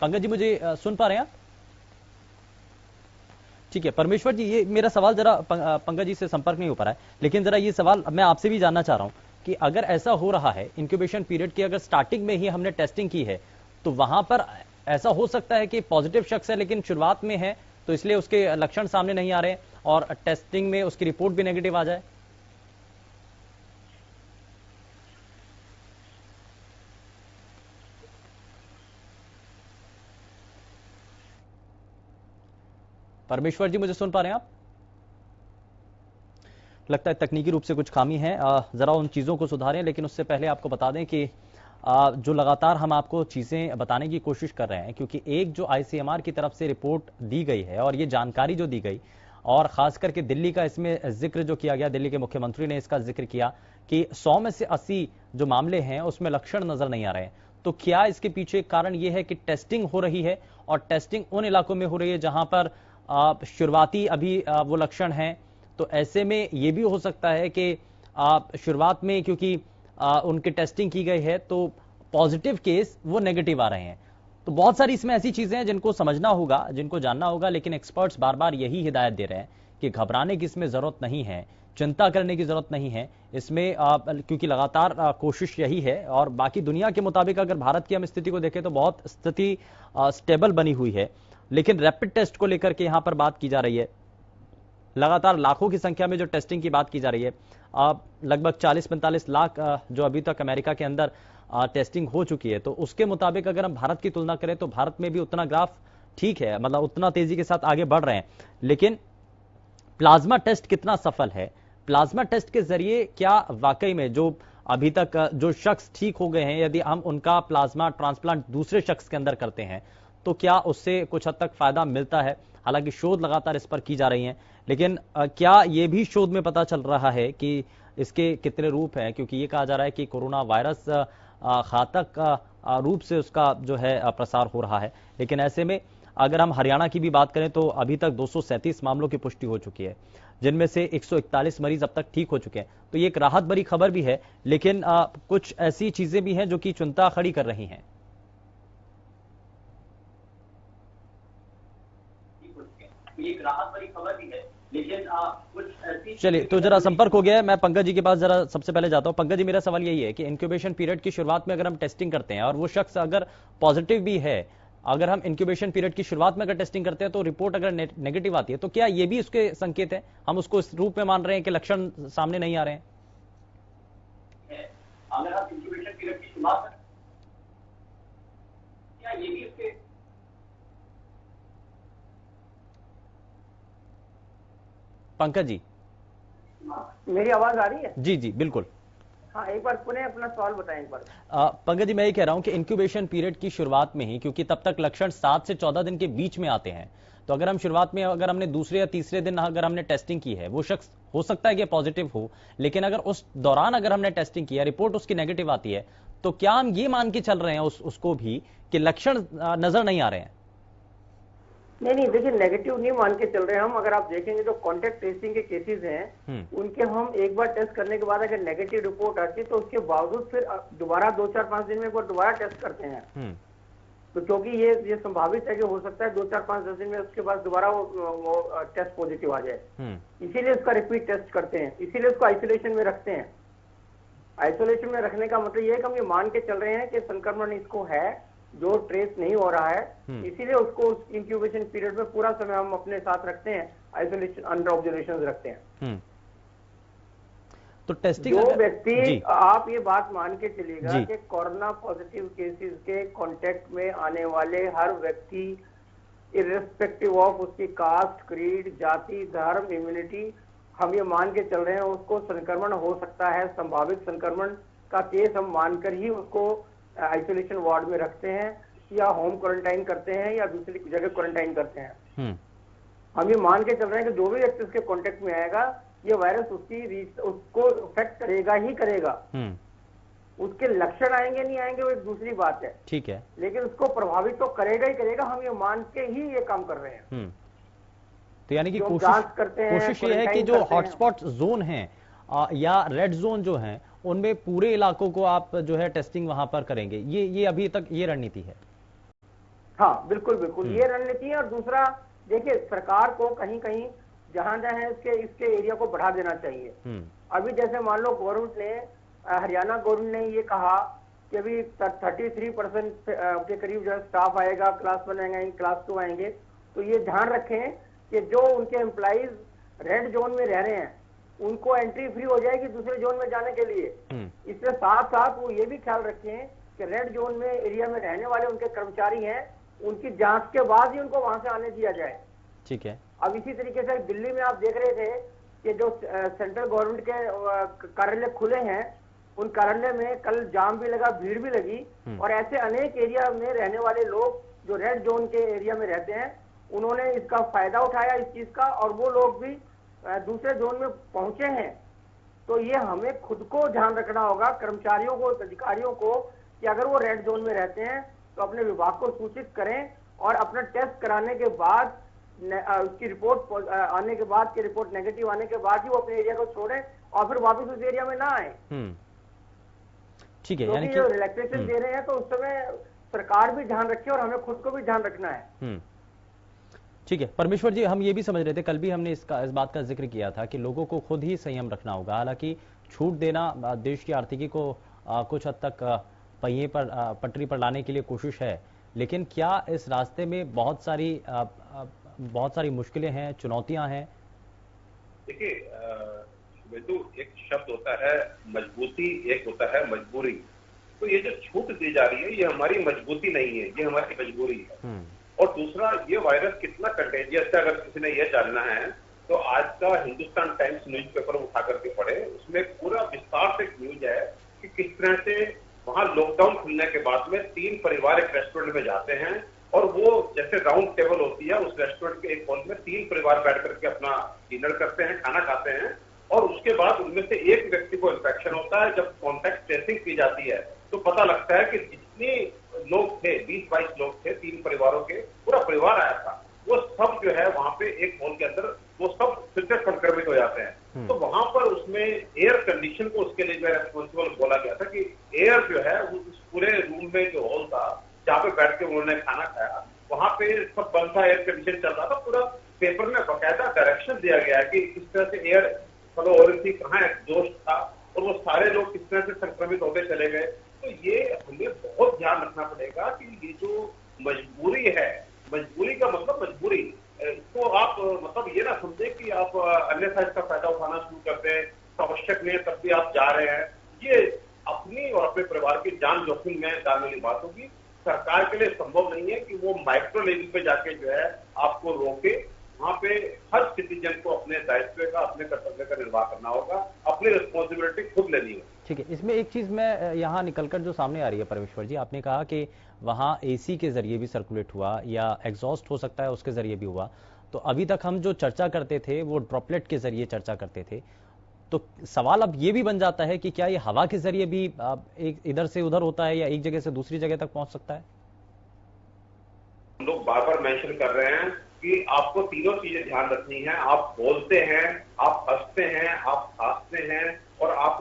S2: पंकज जी मुझे सुन पा रहे हैं आप? ठीक है परमेश्वर जी, ये मेरा सवाल जरा पंकज जी से संपर्क नहीं हो पा रहा है, लेकिन जरा ये सवाल मैं आपसे भी जानना चाह रहा हूं कि अगर ऐसा हो रहा है इंक्यूबेशन पीरियड की अगर स्टार्टिंग में ही हमने टेस्टिंग की है, तो वहां पर ऐसा हो सकता है कि पॉजिटिव शख्स है लेकिन शुरुआत में है, तो इसलिए उसके लक्षण सामने नहीं आ रहे और टेस्टिंग में उसकी रिपोर्ट भी नेगेटिव आ जाए। परमेश्वर जी, मुझे सुन पा रहे हैं आप? लगता है तकनीकी रूप से कुछ खामी है, जरा उन चीजों को सुधारें। लेकिन उससे पहले आपको बता दें कि जो लगातार हम आपको चीजें बताने की कोशिश कर रहे हैं, क्योंकि एक जो आईसीएमआर की तरफ से रिपोर्ट दी गई है और ये जानकारी जो दी गई, और खास करके दिल्ली का इसमें जिक्र जो किया गया, दिल्ली के मुख्यमंत्री ने इसका जिक्र किया कि 100 में से 80 जो मामले हैं उसमें लक्षण नजर नहीं आ रहे हैं। तो क्या इसके पीछे कारण यह है कि टेस्टिंग हो रही है, और टेस्टिंग उन इलाकों में हो रही है जहां पर शुरुआती अभी वो लक्षण हैं। तो ऐसे में यह भी हो सकता है कि शुरुआत में क्योंकि उनकी टेस्टिंग की गई है तो पॉजिटिव केस वो नेगेटिव आ रहे हैं। तो बहुत सारी इसमें ऐसी चीजें हैं जिनको समझना होगा, जिनको जानना होगा। लेकिन एक्सपर्ट्स बार बार यही हिदायत दे रहे हैं कि घबराने की इसमें जरूरत नहीं है, चिंता करने की जरूरत नहीं है इसमें, क्योंकि लगातार कोशिश यही है। और बाकी दुनिया के मुताबिक अगर भारत की हम स्थिति को देखें तो बहुत स्थिति स्टेबल बनी हुई है। लेकिन रैपिड टेस्ट को लेकर के यहां पर बात की जा रही है, लगातार लाखों की संख्या में जो टेस्टिंग की बात की जा रही है। लगभग 40-45 लाख जो अभी तक अमेरिका के अंदर टेस्टिंग हो चुकी है। तो उसके मुताबिक अगर हम भारत की तुलना करें तो भारत में भी उतना ग्राफ ठीक है, मतलब उतना तेजी के साथ आगे बढ़ रहे हैं। लेकिन प्लाज्मा टेस्ट कितना सफल है, प्लाज्मा टेस्ट के जरिए क्या वाकई में जो अभी तक जो शख्स ठीक हो गए हैं, यदि हम उनका प्लाज्मा ट्रांसप्लांट दूसरे शख्स के अंदर करते हैं तो क्या उससे कुछ हद तक फायदा मिलता है। हालांकि शोध लगातार इस पर की जा रही हैं, लेकिन क्या यह भी शोध में पता चल रहा है कि इसके कितने रूप हैं, क्योंकि ये कहा जा रहा है कि कोरोना वायरस घातक रूप से उसका जो है प्रसार हो रहा है। लेकिन ऐसे में अगर हम हरियाणा की भी बात करें तो अभी तक 237 मामलों की पुष्टि हो चुकी है, जिनमें से 141 मरीज अब तक ठीक हो चुके हैं। तो ये एक राहत भरी खबर भी है, लेकिन कुछ ऐसी चीजें भी हैं जो कि चिंता खड़ी कर रही हैं। एक राहत भरी खबर भी है, लेकिन कुछ ऐसी। चलिए, तो जरा संपर्क हो गया है, मैं पंकज जी के पास जरा सबसे पहले जाता हूं। पंकज जी, मेरा सवाल यही है कि इंक्यूबेशन पीरियड की शुरुआत में अगर हम टेस्टिंग करते हैं और वो शख्स अगर पॉजिटिव भी है, अगर हम इंक्यूबेशन पीरियड की शुरुआत में अगर टेस्टिंग करते हैं तो रिपोर्ट अगर नेगेटिव आती है, तो क्या ये भी उसके संकेत है, हम उसको इस रूप में मान रहे हैं कि लक्षण सामने नहीं आ रहे हैं? अगर आप इंक्यूबेशन पीरियड की शुरुआत में, क्या ये भी उसके। पंकज जी,
S5: मेरी आवाज आ रही है?
S2: जी जी बिल्कुल।
S5: हाँ, एक बार पुनः अपना सवाल बताएं एक बार।
S2: पंकज जी, मैं ये कह रहा हूं कि इंक्यूबेशन पीरियड की शुरुआत में ही, क्योंकि तब तक लक्षण 7 से 14 दिन के बीच में आते हैं, तो अगर हम शुरुआत में अगर हमने दूसरे या तीसरे दिन अगर हमने टेस्टिंग की है, वो शख्स हो सकता है कि पॉजिटिव हो, लेकिन अगर उस दौरान अगर हमने टेस्टिंग किया, रिपोर्ट उसकी नेगेटिव आती है, तो क्या हम ये मान के चल रहे हैं उसको भी कि लक्षण नजर नहीं आ रहे हैं?
S5: नहीं, देखिए नेगेटिव नहीं मान के चल रहे हैं हम। अगर आप देखेंगे जो कॉन्टेक्ट ट्रेसिंग के केसेस हैं, उनके हम एक बार टेस्ट करने के बाद अगर नेगेटिव रिपोर्ट आती है तो उसके बावजूद फिर दोबारा 2-4-5 दिन में एक बार दोबारा टेस्ट करते हैं। तो क्योंकि ये संभावित है कि हो सकता है 2-4-5-10 दिन में उसके बाद दोबारा वो टेस्ट पॉजिटिव आ जाए, इसीलिए उसका रिपीट टेस्ट करते हैं, इसीलिए उसको आइसोलेशन में रखते हैं। आइसोलेशन में रखने का मतलब ये है कि हम ये मान के चल रहे हैं कि संक्रमण इसको है जो ट्रेस नहीं हो रहा है, इसीलिए उसको उस इंक्यूबेशन पीरियड में पूरा समय हम अपने साथ रखते हैं, आइसोलेशन अंडर ऑब्जर्वेशन रखते हैं।
S2: तो टेस्टिंग
S5: जो व्यक्ति, आप ये बात मान के चलिएगा कि कोरोना पॉजिटिव केसेस के कांटेक्ट में आने वाले हर व्यक्ति, इर्रेस्पेक्टिव ऑफ उसकी कास्ट, क्रीड, जाति, धर्म, इम्यूनिटी, हम ये मान के चल रहे हैं उसको संक्रमण हो सकता है। संभावित संक्रमण का केस हम मानकर ही उसको आइसोलेशन वार्ड में रखते हैं या होम क्वारंटाइन करते हैं या दूसरी जगह क्वारंटाइन करते हैं। हम ये मान के चल रहे हैं कि जो भी व्यक्ति उसके कांटेक्ट में आएगा, ये वायरस उसको इफेक्ट करेगा ही करेगा। उसके लक्षण आएंगे नहीं आएंगे वो एक दूसरी बात है,
S2: ठीक है,
S5: लेकिन उसको प्रभावित तो करेगा ही करेगा। हम ये मान के ही ये काम कर रहे हैं।
S2: तो यानी कि कोशिश ये है कि जो हॉटस्पॉट जोन है या रेड जोन जो है, उनमें पूरे इलाकों को आप जो है टेस्टिंग वहां पर करेंगे, ये अभी तक ये रणनीति है?
S5: हाँ बिल्कुल बिल्कुल, ये रणनीति है। और दूसरा देखिए, सरकार को कहीं कहीं जहां जहां है इसके एरिया को बढ़ा देना चाहिए। अभी जैसे मान लो गवर्नमेंट ने, हरियाणा गवर्नमेंट ने ये कहा कि अभी 33% के करीब जो है स्टाफ आएगा, क्लास 1 आएंगे, क्लास 2 आएंगे। तो ये ध्यान रखें कि जो उनके एम्प्लॉइज रेड जोन में रह रहे हैं उनको एंट्री फ्री हो जाएगी दूसरे जोन में जाने के लिए। इसके साथ साथ वो ये भी ख्याल रखें कि रेड जोन में एरिया में रहने वाले उनके कर्मचारी हैं, उनकी जांच के बाद ही उनको वहां से आने दिया जाए।
S2: ठीक है।
S5: अब इसी तरीके से दिल्ली में आप देख रहे थे कि जो सेंट्रल गवर्नमेंट के कार्यालय खुले हैं, उन कार्यालय में कल जाम भी लगा, भीड़ भी लगी, और ऐसे अनेक एरिया में रहने वाले लोग जो रेड जोन के एरिया में रहते हैं, उन्होंने इसका फायदा उठाया इस चीज का, और वो लोग भी दूसरे जोन में पहुंचे हैं। तो ये हमें खुद को ध्यान रखना होगा, कर्मचारियों को, अधिकारियों को, कि अगर वो रेड जोन में रहते हैं तो अपने विभाग को सूचित करें, और अपना टेस्ट कराने के बाद उसकी रिपोर्ट आने के बाद, की रिपोर्ट नेगेटिव आने के बाद ही वो अपने एरिया को छोड़ें और फिर वापस उस एरिया में ना आए।
S2: ठीक है,
S5: यानी कि रिलैक्सेशन दे रहे हैं तो उस समय सरकार भी ध्यान रखे और हमें खुद को भी ध्यान रखना है।
S2: ठीक है परमेश्वर जी, हम ये भी समझ रहे थे, कल भी हमने इस बात का जिक्र किया था कि लोगों को खुद ही संयम रखना होगा। हालांकि छूट देना देश की आर्थिकी को कुछ हद तक पहिए पर, पटरी पर लाने के लिए कोशिश है, लेकिन क्या इस रास्ते में बहुत सारी मुश्किलें हैं, चुनौतियां हैं?
S6: देखिए बिल्कुल, एक शब्द होता है मजबूती, एक होता है मजबूरी। तो ये जो छूट दी जा रही है ये हमारी मजबूती नहीं है, ये हमारी मजबूरी है। और दूसरा, ये वायरस कितना कंटेजियस है, अगर किसी ने ये जानना है तो आज का हिंदुस्तान टाइम्स न्यूज़पेपर उठा करके पढ़े, उसमें पूरा विस्तार से न्यूज है कि किस तरह से वहां लॉकडाउन खुलने के बाद में 3 परिवार एक रेस्टोरेंट में जाते हैं, और वो जैसे राउंड टेबल होती है, उस रेस्टोरेंट के एक हॉल में 3 परिवार बैठ करके अपना डिनर करते हैं, खाना खाते हैं, और उसके बाद उनमें से एक व्यक्ति को इन्फेक्शन होता है। जब कॉन्टैक्ट ट्रेसिंग की जाती है तो पता लगता है कि जितने लोग थे, 20-22 लोग थे, 3 परिवारों के, पूरा परिवार आया था, वो सब जो है वहां पे एक हॉल के अंदर वो सब फिर से संक्रमित हो जाते हैं। तो वहां पर उसमें एयर कंडीशन को उसके लिए जो है रेस्पॉन्सिबल बोला गया था कि एयर जो है उस पूरे रूम में जो हॉल था जहाँ पे बैठ के उन्होंने खाना खाया, वहां पे सब बंद था, एयर कंडीशन चल रहा था। पूरा पेपर में बाकायदा डायरेक्शन दिया गया है कि किस तरह से एयर फ्लो हो रही थी, कहाँ एग्जॉस्ट था, और वो सारे लोग किस तरह से संक्रमित होते चले गए। तो ये हमें बहुत ध्यान रखना पड़ेगा कि ये जो मजबूरी है, मजबूरी का मतलब मजबूरी, इसको आप मतलब ये ना समझे कि आप अन्यथा इसका फायदा उठाना शुरू करते हैं, आवश्यक नहीं है तब भी आप जा रहे हैं। ये अपनी और अपने परिवार की जान जोखिम में डालने वाली बात होगी। सरकार के लिए संभव नहीं है कि वो माइक्रो लेवल पे जाके जो है आपको रोके। वहां पे हर सिटीजन को अपने दायित्व का, अपने कर्तव्य का निर्वाह करना होगा, अपनी रिस्पॉन्सिबिलिटी खुद लेनी होगी।
S2: ठीक है, इसमें एक चीज मैं यहाँ निकलकर जो सामने आ रही है परमेश्वर जी, आपने कहा कि वहाँ एसी के जरिए भी सर्कुलेट हुआ या एग्जॉस्ट हो सकता है उसके जरिए भी हुआ। तो अभी तक हम जो चर्चा करते थे वो ड्रॉपलेट के जरिए चर्चा करते थे। तो सवाल अब ये भी बन जाता है कि क्या ये हवा के जरिए भी एक इधर से उधर होता है या एक जगह से दूसरी जगह तक पहुंच सकता है?
S6: हम लोग बार बार मेंशन कर रहे हैं कि आपको तीनों चीजें ध्यान रखनी है। आप बोलते हैं, आप हंसते हैं, आप खांसते हैं और आप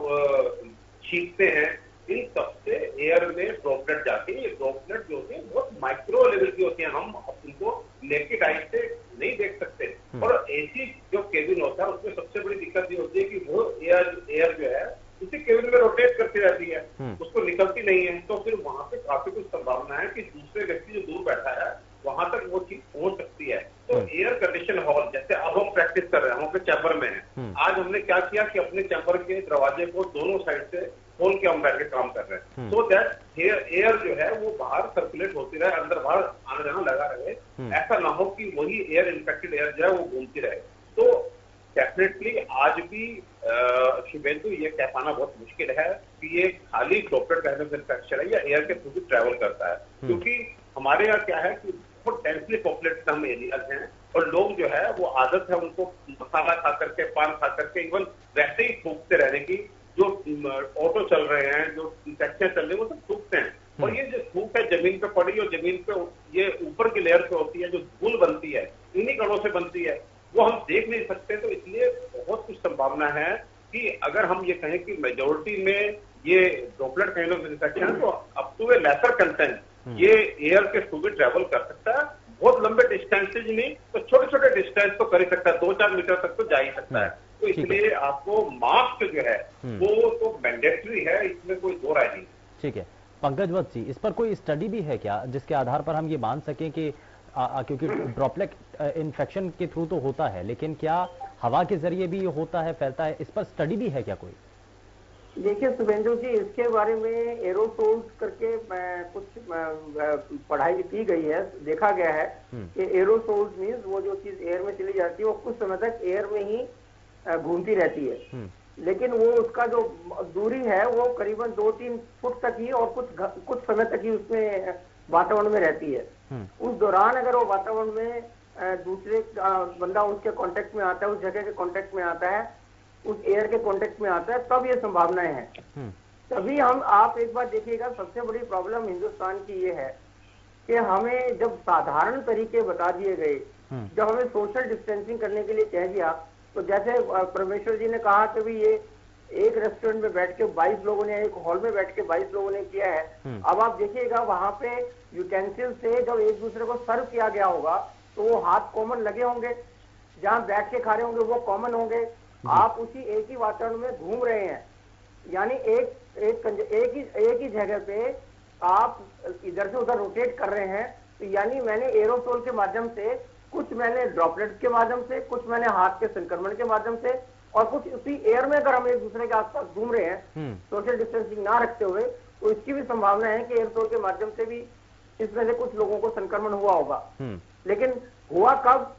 S6: छींकते हैं, इन सबसे एयर में ड्रॉपलेट जाती है। ये ड्रॉपलेट जो होते हैं बहुत माइक्रो लेवल की होती हैं, हम उनको नेकेड आई से नहीं देख सकते। और एसी जो केबिन होता है उसमें सबसे बड़ी दिक्कत ये होती है कि वो एयर जो है इसी केबिन में रोटेट करती रहती है, उसको निकलती नहीं है। तो फिर वहां पे काफी कुछ संभावना है कि दूसरे व्यक्ति जो दूर बैठा है वहां तक वो चीज पहुंच सकती है। तो एयर कंडीशन हॉल, जैसे अब हम प्रैक्टिस कर रहे हैं, हम अपने चैम्बर में हैं, आज हमने क्या किया कि अपने चैम्बर के दरवाजे को दोनों साइड से खोल के हम बैठ के काम कर रहे हैं, सो दैट एयर जो है वो बाहर सर्कुलेट होती रहे, अंदर बाहर आना जाना लगा रहे। ऐसा ना हो कि वही एयर इन्फेक्टेड एयर जो है वो घूमती रहे। तो डेफिनेटली आज भी शुभेंदु ये कह पाना बहुत मुश्किल है कि ये खाली ड्रॉपलेट इन्फेक्शन है या एयर के थ्रू भी ट्रैवल करता है, क्योंकि हमारे यहाँ क्या है कि बहुत डेंसली पॉपुलेटेड हम एरियाज हैं और लोग जो है वो आदत है उनको मसाला खा करके, पान खा करके, इवन वैसे ही थूकते रहने की। जो ऑटो चल रहे हैं, जो टैक्सियां चल रही है, वो सब थूकते हैं। और ये जो थूक है जमीन पे पड़ी और जमीन पे ये ऊपर की लेयर पे होती है, जो धूल बनती है इन्हीं कणों से बनती है, वो हम देख नहीं सकते। तो इसलिए बहुत कुछ संभावना है कि अगर हम ये कहें कि मेजोरिटी में ये ड्रॉपलेट काइंड ऑफ इन्फेक्शन है, तो up to a lesser content ये एयर के थ्रू भी ट्रेवल कर सकता है। बहुत लंबे डिस्टेंसेज नहीं तो छोटे छोटे डिस्टेंस तो कर ही सकता है, 2-4 मीटर तक तो जा ही सकता है। तो इसलिए आपको मास्क जो है वो तो मैंडेटरी है, इसमें कोई दो राय नहीं।
S2: ठीक है पंकज वत्स जी, इस पर कोई स्टडी भी है क्या जिसके आधार पर हम ये मान सकें कि क्योंकि ड्रॉपलेट इन्फेक्शन के थ्रू तो होता है, लेकिन क्या हवा के जरिए भी होता है, फैलता है, इस पर स्टडी भी है क्या कोई?
S5: देखिए शुभेंदु जी, इसके बारे में एरोसोल्स करके कुछ पढ़ाई की गई है, देखा गया है कि एरोसोल्स मीन्स वो जो चीज एयर में चली जाती है वो कुछ समय तक एयर में ही घूमती रहती है, लेकिन वो उसका जो दूरी है वो करीबन 2-3 फुट तक ही और कुछ समय तक ही उसमें वातावरण में रहती है। उस दौरान अगर वो वातावरण में दूसरे बंदा उसके कांटेक्ट में आता है, उस जगह के कांटेक्ट में आता है, उस एयर के कांटेक्ट में आता है, तब ये संभावनाएं हैं। तभी आप एक बार देखिएगा, सबसे बड़ी प्रॉब्लम हिंदुस्तान की ये है कि हमें जब साधारण तरीके बता दिए गए, जब हमें सोशल डिस्टेंसिंग करने के लिए कह दिया, तो जैसे परमेश्वर जी ने कहा कि भी ये एक रेस्टोरेंट में बैठ के 22 लोगों ने, एक हॉल में बैठ के 22 लोगों ने किया है। अब आप देखिएगा वहां पे यूटेंसिल से जब एक दूसरे को सर्व किया गया होगा तो वो हाथ कॉमन लगे होंगे, जहाँ बैठ के खा रहे होंगे वो कॉमन होंगे। आप उसी एक ही वातावरण में घूम रहे हैं, यानी एक ही जगह पे आप इधर से उधर रोटेट कर रहे हैं। तो यानी मैंने एरोसोल के माध्यम से, कुछ मैंने ड्रॉपलेट्स के माध्यम से, कुछ मैंने हाथ के संक्रमण के माध्यम से, और कुछ उसी एयर में अगर हम एक दूसरे के आसपास घूम रहे हैं सोशल डिस्टेंसिंग ना रखते हुए, तो इसकी भी संभावना है कि एरोसोल के माध्यम से भी इसमें से कुछ लोगों को संक्रमण हुआ होगा। लेकिन हुआ कब?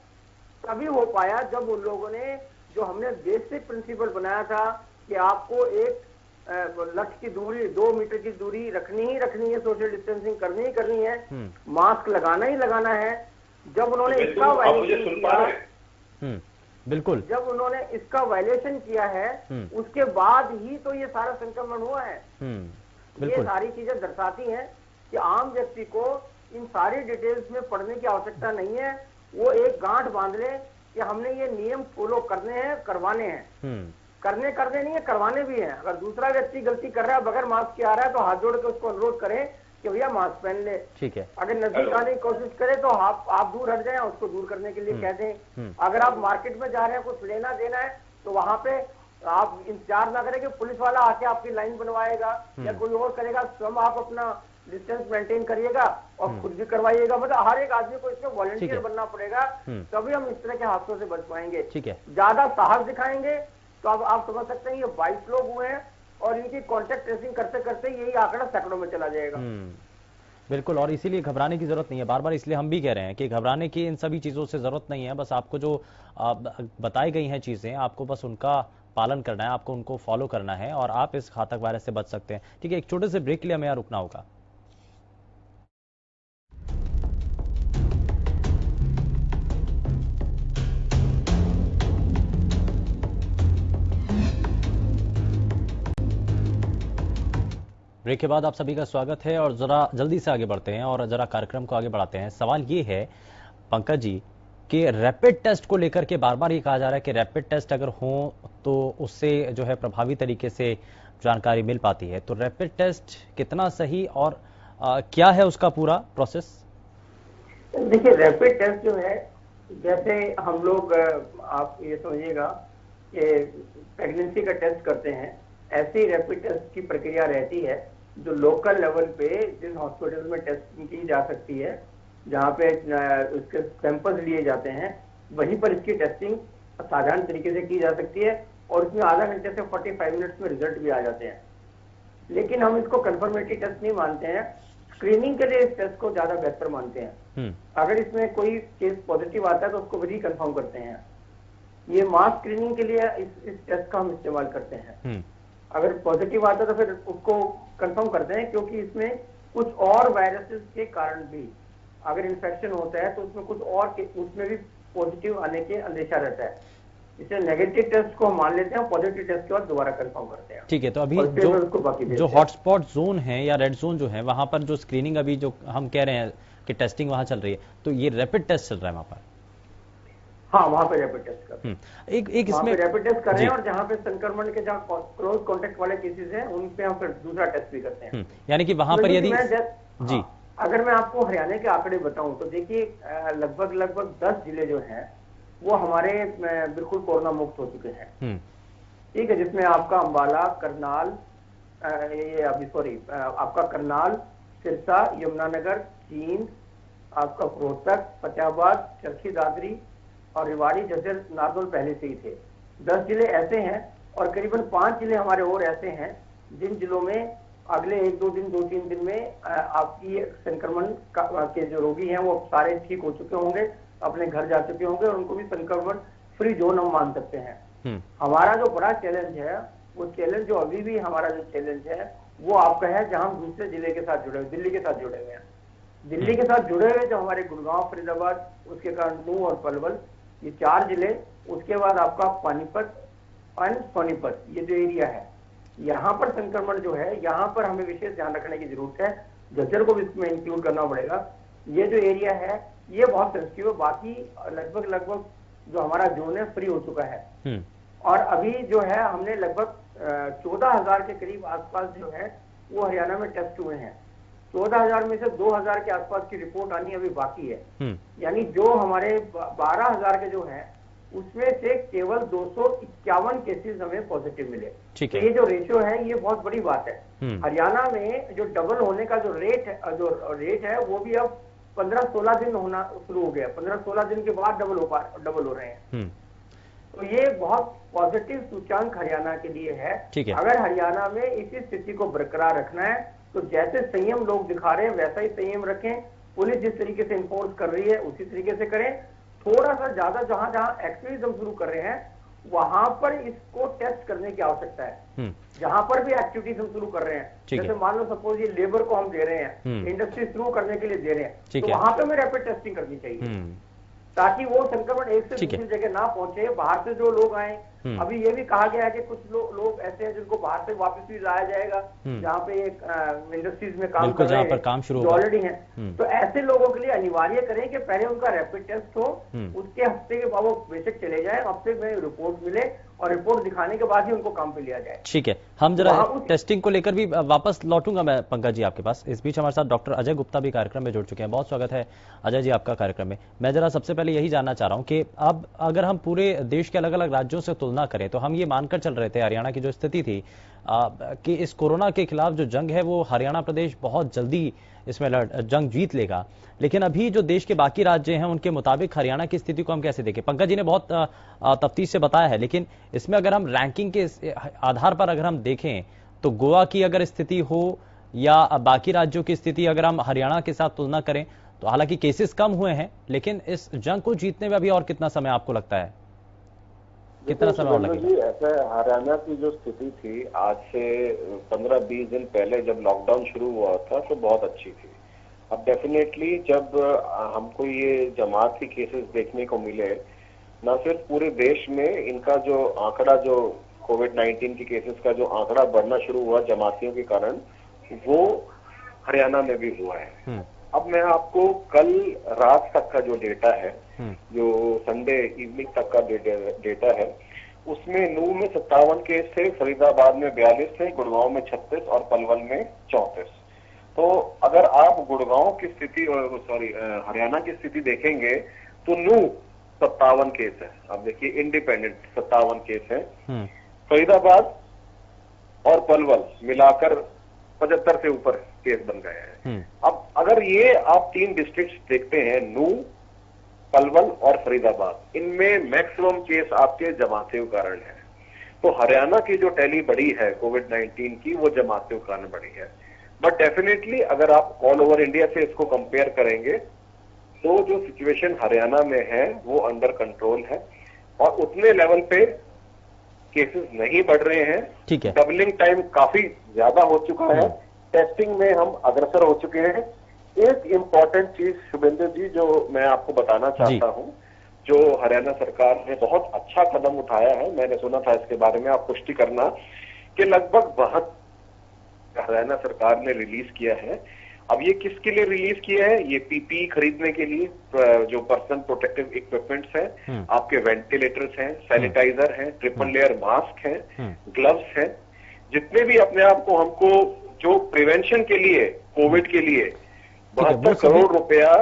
S5: तभी हो पाया जब उन लोगों ने, जो हमने बेसिक प्रिंसिपल बनाया था कि आपको एक लक्ष्य की दूरी 2 मीटर की दूरी रखनी ही रखनी है, सोशल डिस्टेंसिंग करनी ही करनी है, मास्क लगाना ही लगाना है। जब उन्होंने इसका वायलेशन किया,
S2: बिल्कुल,
S5: जब उन्होंने इसका वायलेशन किया है उसके बाद ही तो ये सारा संक्रमण हुआ है। ये सारी चीजें दर्शाती हैं कि आम व्यक्ति को इन सारी डिटेल्स में पढ़ने की आवश्यकता नहीं है। वो एक गांठ बांध ले कि हमने ये नियम फॉलो करने हैं, करवाने हैं। करने नहीं है, करवाने भी हैं। अगर दूसरा व्यक्ति गलती कर रहा है, बगैर मास्क के आ रहा है, तो हाथ जोड़ के उसको अनुरोध करें कि भैया मास्क पहन ले।
S2: ठीक है।
S5: अगर नजदीक आने की कोशिश करे तो आप दूर हट जाएं, उसको दूर करने के लिए कह दें। अगर आप मार्केट में जा रहे हैं, कुछ लेना देना है, तो वहां पे आप इंतजार ना करें कि पुलिस वाला आके आपकी लाइन बनवाएगा या कोई और करेगा। स्वयं आप अपना डिस्टेंस मेंटेन करिएगा और खुद भी करवाइएगा। मतलब हर एक आदमी को इसमें वॉलंटियर बनना पड़ेगा, तभी हम इस तरह के हादसों से बच पाएंगे।
S2: ठीक है।
S5: ज्यादा साहस दिखाएंगे तो अब आप समझ सकते हैं ये 22 लोग हुए हैं और इनकी कॉन्टेक्ट ट्रेसिंग करते करते यही आंकड़ा सैकड़ों में चला जाएगा।
S2: बिल्कुल, और इसीलिए घबराने की जरूरत नहीं है। बार बार इसलिए हम भी कह रहे हैं कि घबराने की इन सभी चीजों से जरूरत नहीं है। बस आपको जो बताई गई हैं चीजें, आपको बस उनका पालन करना है, आपको उनको फॉलो करना है और आप इस घातक वायरस से बच सकते हैं। ठीक है, एक छोटे से ब्रेक के लिए हमें यहाँ रुकना होगा। ब्रेक के बाद आप सभी का स्वागत है और जरा जल्दी से आगे बढ़ते हैं और जरा कार्यक्रम को आगे बढ़ाते हैं। सवाल ये है पंकज जी कि रैपिड टेस्ट को लेकर के बार बार ये कहा जा रहा है कि रैपिड टेस्ट अगर हो तो उससे जो है प्रभावी तरीके से जानकारी मिल पाती है। तो रैपिड टेस्ट कितना सही और क्या है उसका पूरा प्रोसेस?
S5: देखिए, रैपिड टेस्ट जो है, जैसे हम लोग, आप ये समझिएगा कि प्रेगनेंसी का टेस्ट करते हैं, ऐसे ही रैपिड टेस्ट की प्रक्रिया रहती है जो लोकल लेवल पे जिन हॉस्पिटल में टेस्टिंग की जा सकती है, जहाँ पे उसके सैंपल्स लिए जाते हैं, वहीं पर इसकी टेस्टिंग साधारण तरीके से की जा सकती है और इसमें आधा घंटे से 45 मिनट्स में रिजल्ट भी आ जाते हैं। लेकिन हम इसको कंफर्मेटरी टेस्ट नहीं मानते हैं, स्क्रीनिंग के लिए इस टेस्ट को ज्यादा बेहतर मानते हैं। अगर इसमें कोई केस पॉजिटिव आता है तो उसको भी कंफर्म करते हैं। ये मास स्क्रीनिंग के लिए इस टेस्ट का हम इस्तेमाल करते हैं। अगर पॉजिटिव आता है तो फिर उसको कंफर्म करते हैं, क्योंकि इसमें कुछ और वायरसेस के कारण भी अगर इन्फेक्शन होता है तो उसमें कुछ और उसमें भी पॉजिटिव आने के अंदेशा रहता है। इसलिए नेगेटिव टेस्ट को हम मान लेते हैं, पॉजिटिव टेस्ट के बाद दोबारा कंफर्म करते हैं।
S2: ठीक है, तो अभी जो हॉटस्पॉट जोन है या रेड जोन जो है, वहां पर जो स्क्रीनिंग अभी जो हम कह रहे हैं कि टेस्टिंग वहां चल रही है, तो ये रैपिड टेस्ट चल रहा है वहां पर?
S5: हाँ, वहां पे रैपिड टेस्ट करते हैं।
S2: एक इसमें
S5: रैपिड टेस्ट कर रहे हैं और जहाँ पे संक्रमण के जहाँ क्लोज कॉन्टेक्ट वाले केसेस हैं उन पे हम फिर दूसरा टेस्ट भी करते हैं।
S2: यानी कि वहां पर यदि जी,
S5: अगर मैं आपको हरियाणा के आंकड़े बताऊं तो देखिए, लगभग 10 जिले जो हैं वो हमारे बिल्कुल कोरोना मुक्त हो चुके हैं। ठीक है, जिसमें आपका अंबाला, करनाल, आपका करनाल, सिरसा, यमुनानगर, जींद, आपका रोहतक, फतेहाबाद, चरखी दादरी और रेवाड़ी, जैसे नारनौल पहले से ही थे। 10 जिले ऐसे हैं और करीबन 5 जिले हमारे और ऐसे हैं जिन जिलों में अगले 1-2 दिन 2-3 दिन में आपकी संक्रमण के जो रोगी हैं वो सारे ठीक हो चुके होंगे, अपने घर जा चुके होंगे और उनको भी संक्रमण फ्री जोन हम मान सकते हैं। हमारा जो बड़ा चैलेंज है, वो चैलेंज जो अभी भी हमारा जो चैलेंज है वो आपका है जहां हम दूसरे जिले के साथ जुड़े हुए, दिल्ली के साथ जुड़े हुए हैं। दिल्ली के साथ जुड़े हुए जो हमारे गुड़गांव, फरीदाबाद, उसके कारण नूह और पलवल, ये 4 जिले, उसके बाद आपका पानीपत और सोनीपत, ये जो एरिया है, यहाँ पर संक्रमण जो है, यहाँ पर हमें विशेष ध्यान रखने की जरूरत है। झज्जर को भी इसमें इंक्लूड करना पड़ेगा। ये जो एरिया है ये बहुत सेंसिटिव है। बाकी लगभग जो हमारा जोन है फ्री हो चुका है और अभी जो है हमने लगभग 14,000 के करीब आसपास जो है वो हरियाणा में टेस्ट हुए हैं। 14,000 में से 2,000 के आसपास की रिपोर्ट आनी अभी बाकी है। यानी जो हमारे 12,000 के जो है उसमें से केवल 251 केसेस हमें पॉजिटिव मिले। तो ये जो रेशियो है ये बहुत बड़ी बात है। हरियाणा में जो डबल होने का जो रेट है वो भी अब 15-16 दिन होना शुरू हो गया। 15-16 दिन के बाद डबल हो रहे हैं। तो ये बहुत पॉजिटिव सूचकांक हरियाणा के लिए है। अगर हरियाणा में इसी स्थिति को बरकरार रखना है तो जैसे संयम लोग दिखा रहे हैं वैसा ही संयम रखें। पुलिस जिस तरीके से इन्फोर्स कर रही है उसी तरीके से करें। थोड़ा सा ज्यादा जहां एक्टिविज्म शुरू कर रहे हैं वहां पर इसको टेस्ट करने की आवश्यकता है। जहां पर भी एक्टिविटीज हम शुरू कर रहे हैं, जैसे मान लो सपोज ये लेबर को हम दे रहे हैं, इंडस्ट्री शुरू करने के लिए दे रहे हैं, तो वहां पे हमें रैपिड टेस्टिंग करनी चाहिए ताकि वो संक्रमण एक से दूसरी जगह ना पहुंचे। बाहर से जो लोग आए, अभी ये भी कहा गया है कि कुछ लोग ऐसे हैं जिनको बाहर से वापस भी लाया जाएगा जहाँ पे एक इंडस्ट्रीज में काम कर रहे हैं, काम शुरू ऑलरेडी है। तो ऐसे लोगों के लिए अनिवार्य करें कि पहले उनका रैपिड टेस्ट हो, उसके हफ्ते के बाद वो बेशक चले जाए, हफ्ते में रिपोर्ट मिले और रिपोर्ट दिखाने के बाद ही उनको काम पे लिया जाए।
S2: ठीक है, हम जरा टेस्टिंग को लेकर भी वापस लौटूंगा मैं पंकज जी आपके पास। इस बीच हमारे साथ डॉक्टर अजय गुप्ता भी कार्यक्रम में जुड़ चुके हैं। बहुत स्वागत है अजय जी आपका कार्यक्रम में। मैं जरा सबसे पहले यही जानना चाह रहा हूं कि अब अगर हम पूरे देश के अलग अलग राज्यों से तुलना करें तो हम ये मानकर चल रहे थे हरियाणा की जो स्थिति थी कि इस कोरोना के खिलाफ जो जंग है वो हरियाणा प्रदेश बहुत जल्दी इसमें जंग जीत लेगा, लेकिन अभी जो देश के बाकी राज्य हैं उनके मुताबिक हरियाणा की स्थिति को हम कैसे देखें? पंकज जी ने बहुत तफ्तीश से बताया है, लेकिन इसमें अगर हम रैंकिंग के आधार पर अगर हम देखें तो गोवा की अगर स्थिति हो या बाकी राज्यों की स्थिति अगर हम हरियाणा के साथ तुलना करें तो हालांकि केसेस कम हुए हैं, लेकिन इस जंग को जीतने में अभी और कितना समय आपको लगता है? कितना समय और लगेगा?
S7: ऐसा हरियाणा की जो स्थिति थी आज से 15-20 दिन पहले जब लॉकडाउन शुरू हुआ था तो बहुत अच्छी थी। अब डेफिनेटली जब हमको ये जमात के केसेस देखने को मिले, न सिर्फ पूरे देश में इनका जो आंकड़ा, जो कोविड-19 के केसेस का जो आंकड़ा बढ़ना शुरू हुआ जमातियों के कारण, वो हरियाणा में भी हुआ है। अब मैं आपको कल रात तक का जो डेटा है, जो संडे इवनिंग तक का डेटा है, उसमें नूह में 57 केस थे, फरीदाबाद में 42 थे, गुड़गांव में 36 और पलवल में 34। तो अगर आप गुड़गांव की स्थिति हरियाणा की स्थिति देखेंगे तो नूह 57 केस है। अब देखिए इंडिपेंडेंट 57 केस है, फरीदाबाद और पलवल मिलाकर 75 से ऊपर केस बन गए हैं। अब अगर ये आप 3 डिस्ट्रिक्ट देखते हैं, नूह, पलवल और फरीदाबाद, इनमें मैक्सिमम केस आपके जमातियों के कारण है। तो हरियाणा की जो टैली बढ़ी है कोविड-19 की, वो जमातियों के कारण बढ़ी है। बट डेफिनेटली अगर आप ऑल ओवर इंडिया से इसको कंपेयर करेंगे तो जो सिचुएशन हरियाणा में है वो अंडर कंट्रोल है और उतने लेवल पे केसेस नहीं बढ़ रहे हैं।
S2: ठीक है,
S7: डबलिंग टाइम काफी ज्यादा हो चुका है, टेस्टिंग में हम अग्रसर हो चुके हैं। एक इम्पॉर्टेंट चीज शुभेंद्र जी जो मैं आपको बताना चाहता हूं, जो हरियाणा सरकार ने बहुत अच्छा कदम उठाया है, मैंने सुना था इसके बारे में, आप पुष्टि करना, कि लगभग 72 हरियाणा सरकार ने रिलीज किया है। अब ये किसके लिए रिलीज किया है? ये पीपीई खरीदने के लिए, जो पर्सनल प्रोटेक्टिव इक्विपमेंट्स हैं, आपके वेंटिलेटर्स हैं, सैनिटाइजर हैं, ट्रिपल लेयर मास्क हैं, ग्लव्स हैं, जितने भी अपने आप को हमको जो प्रिवेंशन के लिए, कोविड के लिए 72 करोड़ रुपया,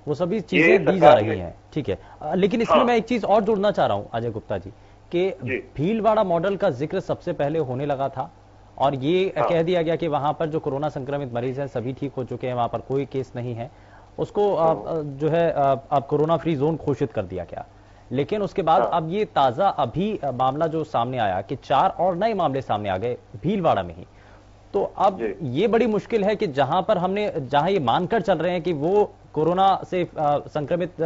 S2: वो सभी चीजें दी जा रही हैं। ठीक है, लेकिन इसमें मैं एक चीज और जोड़ना चाह रहा हूं अजय गुप्ता जी, कि भीलवाड़ा मॉडल का जिक्र सबसे पहले होने लगा था और ये कह दिया गया कि वहां पर जो कोरोना संक्रमित मरीज हैं सभी ठीक हो चुके हैं, वहां पर कोई केस नहीं है, उसको जो है आप कोरोना फ्री जोन घोषित कर दिया गया। लेकिन उसके बाद अब ये ताजा अभी मामला जो सामने आया कि 4 और नए मामले सामने आ गए भीलवाड़ा में ही। तो अब ये बड़ी मुश्किल है कि जहां ये मानकर चल रहे हैं कि वो कोरोना से संक्रमित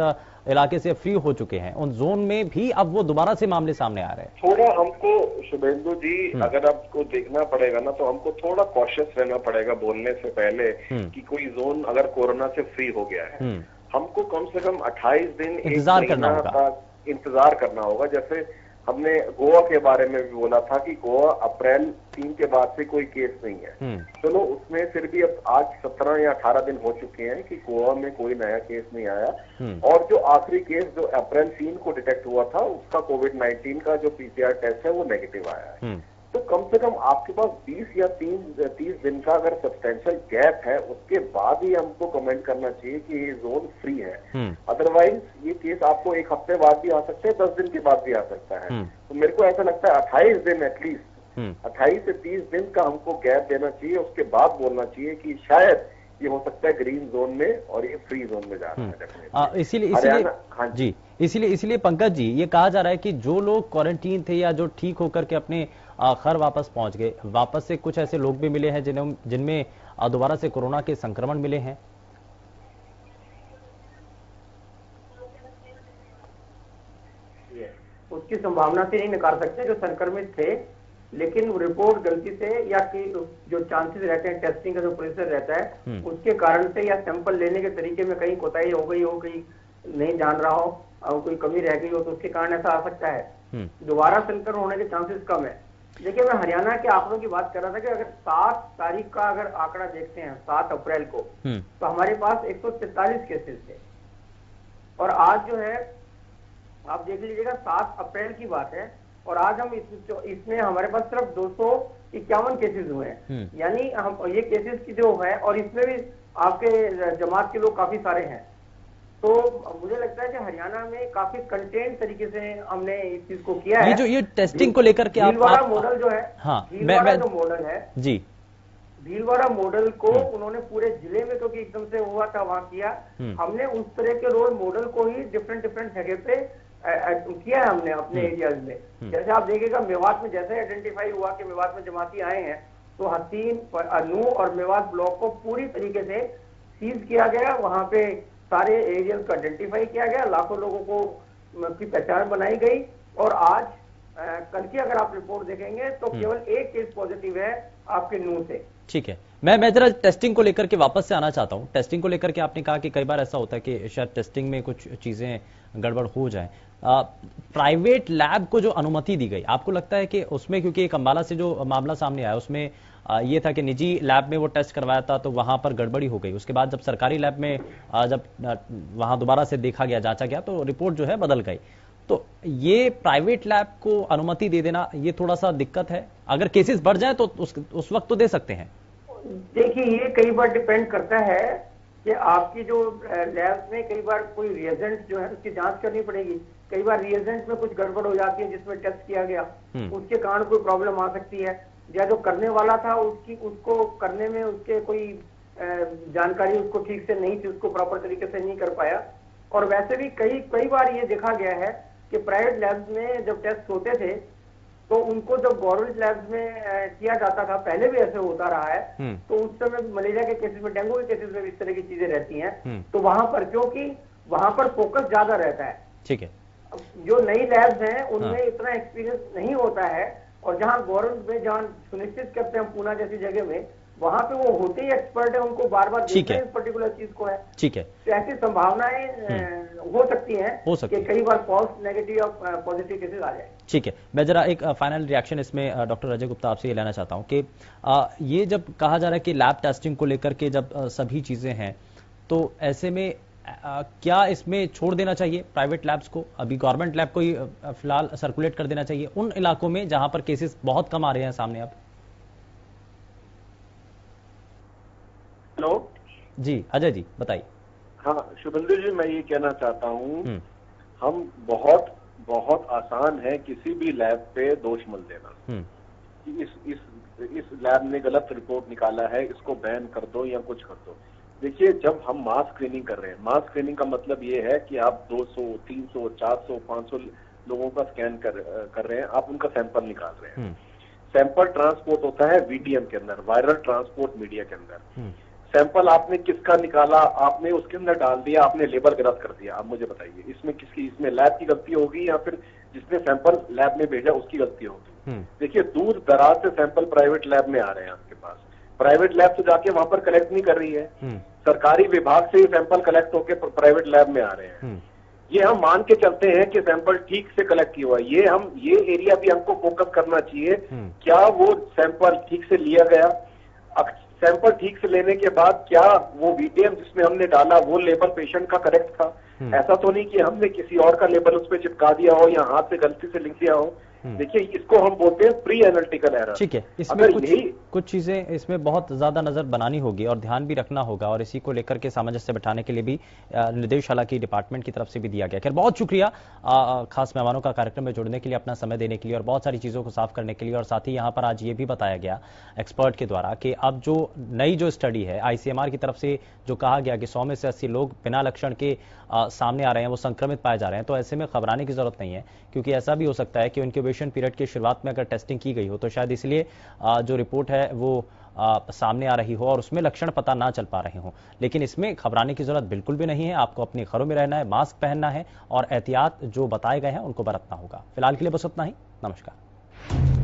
S2: इलाके से फ्री हो चुके हैं, उन जोन में भी अब वो दोबारा से मामले सामने आ रहे हैं।
S7: थोड़ा हमको शुभेंदु जी, अगर आपको देखना पड़ेगा ना, तो हमको थोड़ा कॉशियस रहना पड़ेगा बोलने से पहले कि कोई जोन अगर कोरोना से फ्री हो गया है। हमको कम से कम 28 दिन
S2: इंतजार करना होगा।
S7: इंतजार करना होगा। जैसे हमने गोवा के बारे में भी बोला था कि गोवा अप्रैल 3 के बाद से कोई केस नहीं है। चलो उसमें फिर भी अब आज 17 या 18 दिन हो चुके हैं कि गोवा में कोई नया केस नहीं आया। और जो आखिरी केस जो अप्रैल 3 को डिटेक्ट हुआ था, उसका कोविड-19 का जो पीसीआर टेस्ट है वो नेगेटिव आया है। तो कम से कम आपके पास 20 या 30 दिन का अगर सब्सटेंशियल गैप है, उसके बाद ही हमको कमेंट करना चाहिए कि ये जोन फ्री है। अदरवाइज ये केस आपको 1 हफ्ते बाद भी आ सकते हैं, 10 दिन के बाद भी आ सकता है। तो मेरे को ऐसा लगता है 28 दिन एटलीस्ट 28 से 30 दिन का हमको गैप देना चाहिए। उसके बाद बोलना चाहिए कि शायद ये हो सकता है ग्रीन जोन में और ये फ्री जोन में जा रहा है।
S2: इसीलिए पंकज जी, ये कहा जा रहा है कि जो लोग क्वारंटीन थे या जो ठीक होकर के अपने घर वापस पहुंच गए, वापस से कुछ ऐसे लोग भी मिले हैं जिनमें दोबारा से कोरोना के संक्रमण मिले हैं।
S5: उसकी संभावना से नहीं नकार सकते जो संक्रमित थे, लेकिन रिपोर्ट गलती से या कि जो चांसेस रहते हैं टेस्टिंग का जो प्रोसेस रहता है उसके कारण से या सैंपल लेने के तरीके में कहीं कोताही हो गई हो, कहीं नहीं जान रहा हो और कोई कमी रह गई हो, तो उसके कारण ऐसा आ सकता है। दोबारा संक्रमण होने के चांसेस कम है। देखिए, मैं हरियाणा के आंकड़ों की बात कर रहा था कि अगर 7 तारीख का अगर आंकड़ा देखते हैं 7 अप्रैल को, तो हमारे पास 143 केसेस थे। और आज जो है आप देख लीजिएगा 7 अप्रैल की बात है और आज हम इसमें हमारे पास सिर्फ 251 केसेस हुए हैं। यानी हम ये केसेस की जो है, और इसमें भी आपके जमात के लोग काफी सारे हैं। तो मुझे लगता है कि हरियाणा में काफी कंटेंट तरीके से हमने इस चीज को किया है।
S2: ये टेस्टिंग को लेकर के
S5: भीलवाड़ा मॉडल जो है,
S2: भीलवाड़ा
S5: जो मॉडल है
S2: जी,
S5: भीलवाड़ा मॉडल को उन्होंने पूरे जिले में, क्योंकि एकदम से हुआ था वहां किया, हमने उस तरह के रोल मॉडल को ही डिफरेंट जगह पे किया है हमने अपने एरियाज में। जैसे आप देखिएगा मेवात में जैसे आइडेंटिफाई हुआ कि मेवात में जमाती आए हैं, तो हसीन, अनू और मेवात ब्लॉक को पूरी तरीके से सीज किया गया। वहां पे सारे एरियाज को आइडेंटिफाई किया गया, लाखों लोगों को की पहचान बनाई गई। और आज कल की अगर आप रिपोर्ट देखेंगे तो केवल एक केस पॉजिटिव है आपके नू से।
S2: ठीक है, मैं जरा टेस्टिंग को लेकर के वापस से आना चाहता हूं। टेस्टिंग को लेकर के आपने कहा कि कई बार ऐसा होता है कि शायद टेस्टिंग में कुछ चीजें गड़बड़ हो जाए। प्राइवेट लैब को जो अनुमति दी गई, आपको लगता है कि उसमें, क्योंकि एक अंबाला से जो मामला सामने आया उसमें ये था कि निजी लैब में वो टेस्ट करवाया था तो वहां पर गड़बड़ी हो गई, उसके बाद जब सरकारी लैब में जब वहां दोबारा से देखा गया, जांचा गया, तो रिपोर्ट जो है बदल गई। तो ये प्राइवेट लैब को अनुमति दे देना ये थोड़ा सा दिक्कत है। अगर केसेस बढ़ जाए तो उस वक्त तो दे सकते हैं।
S5: देखिए, ये कई बार डिपेंड करता है कि आपकी जो लैब में कई बार कोई रिएजेंट जो है उसकी जांच करनी पड़ेगी। कई बार रिएजेंट में कुछ गड़बड़ हो जाती है जिसमें टेस्ट किया गया, उसके कारण कोई प्रॉब्लम आ सकती है, या जो करने वाला था उसको करने में उसके कोई जानकारी उसको ठीक से नहीं थी, उसको प्रॉपर तरीके से नहीं कर पाया। और वैसे भी कई बार ये देखा गया है कि प्राइवेट लैब्स में जब टेस्ट होते थे तो उनको जब गवर्नमेंट लैब्स में किया जाता था, पहले भी ऐसे होता रहा है, तो उस समय मलेरिया के केसेस में, डेंगू के केसेस में इस तरह की चीजें रहती हैं। तो वहां पर, क्योंकि वहां पर फोकस ज्यादा रहता है,
S2: ठीक है,
S5: जो नई लैब्स हैं उनमें इतना एक्सपीरियंस नहीं होता है। और जहां गवर्नमेंट में जहां सुनिश्चित करते हैं पूना जैसी जगह में, वहां पे वो होते ही एक्सपर्ट है, उनको बार बार देखना है इस पर्टिकुलर चीज को है।
S2: ठीक है,
S5: तो ऐसी संभावनाएं हो सकती हैं कि कई बार फॉल्स नेगेटिव और पॉजिटिव केसेस आ जाए।
S2: ठीक है, मैं जरा एक फाइनल रिएक्शन इसमें डॉक्टर अजय गुप्ता आपसे ये लेना चाहता हूं कि ये जब कहा जा रहा है कि लैब टेस्टिंग को लेकर के जब सभी चीजें हैं, तो ऐसे में क्या इसमें छोड़ देना चाहिए प्राइवेट लैब्स को? अभी गवर्नमेंट लैब को ही फिलहाल सर्कुलेट कर देना चाहिए उन इलाकों में जहां पर केसेस बहुत कम आ रहे हैं सामने? अब
S7: हेलो
S2: जी, अजय जी बताइए।
S7: हाँ शुभेंदु जी, मैं ये कहना चाहता हूँ, हम बहुत आसान है किसी भी लैब पे दोष मत देना कि इस लैब ने गलत रिपोर्ट निकाला है, इसको बैन कर दो या कुछ कर दो। देखिए, जब हम मास स्क्रीनिंग कर रहे हैं, मास स्क्रीनिंग का मतलब ये है कि आप 200, 300, 400, 500 लोगों का स्कैन कर रहे हैं, आप उनका सैंपल निकाल रहे हैं। सैंपल ट्रांसपोर्ट होता है वीटीएम के अंदर, वायरल ट्रांसपोर्ट मीडिया के अंदर। सैंपल आपने किसका निकाला, आपने उसके अंदर डाल दिया, आपने लेबल गलत कर दिया। आप मुझे बताइए, इसमें किसकी, इसमें लैब की गलती होगी या फिर जिसने सैंपल लैब में भेजा उसकी गलती होगी? देखिए, दूर दराज से सैंपल प्राइवेट लैब में आ रहे हैं आपके पास, प्राइवेट लैब से जाके वहां पर कलेक्ट नहीं कर रही है, सरकारी विभाग से सैंपल कलेक्ट होकर प्राइवेट लैब में आ रहे हैं। ये हम मान के चलते हैं कि सैंपल ठीक से कलेक्ट किया हुआ है। ये एरिया भी हमको फोकस करना चाहिए, क्या वो सैंपल ठीक से लिया गया, सैंपल ठीक से लेने के बाद क्या वो वीटीएम जिसमें हमने डाला वो लेबल पेशेंट का करेक्ट था? ऐसा तो नहीं कि हमने किसी और का लेबल उस पर चिपका दिया हो या हाथ से गलती से लिख दिया हो। देखिए, इसको हम बोलते हैं प्री एनालिटिकल एरर।
S2: ठीक है, इसमें कुछ चीजें इसमें बहुत ज्यादा नजर बनानी होगी और ध्यान भी रखना होगा, और इसी को लेकर के सामंजस्य बैठाने के लिए भी निर्देश हालांकि डिपार्टमेंट की तरफ से भी दिया गया। खैर, बहुत शुक्रिया खास मेहमानों का कार्यक्रम में जुड़ने के लिए, अपना समय देने के लिए और बहुत सारी चीजों को साफ करने के लिए। और साथ ही यहाँ पर आज ये भी बताया गया एक्सपर्ट के द्वारा कि अब जो नई जो स्टडी है आईसीएमआर की तरफ से, जो कहा गया कि 100 में से 80 लोग बिना लक्षण के सामने आ रहे हैं, वो संक्रमित पाए जा रहे हैं, तो ऐसे में घबराने की जरूरत नहीं है, क्योंकि ऐसा भी हो सकता है कि इंक्यूबेशन पीरियड की शुरुआत में अगर टेस्टिंग की गई हो तो शायद इसलिए जो रिपोर्ट है वो सामने आ रही हो और उसमें लक्षण पता ना चल पा रहे हो। लेकिन इसमें घबराने की जरूरत बिल्कुल भी नहीं है। आपको अपने घरों में रहना है, मास्क पहनना है और एहतियात जो बताए गए हैं उनको बरतना होगा। फिलहाल के लिए बस उतना ही। नमस्कार।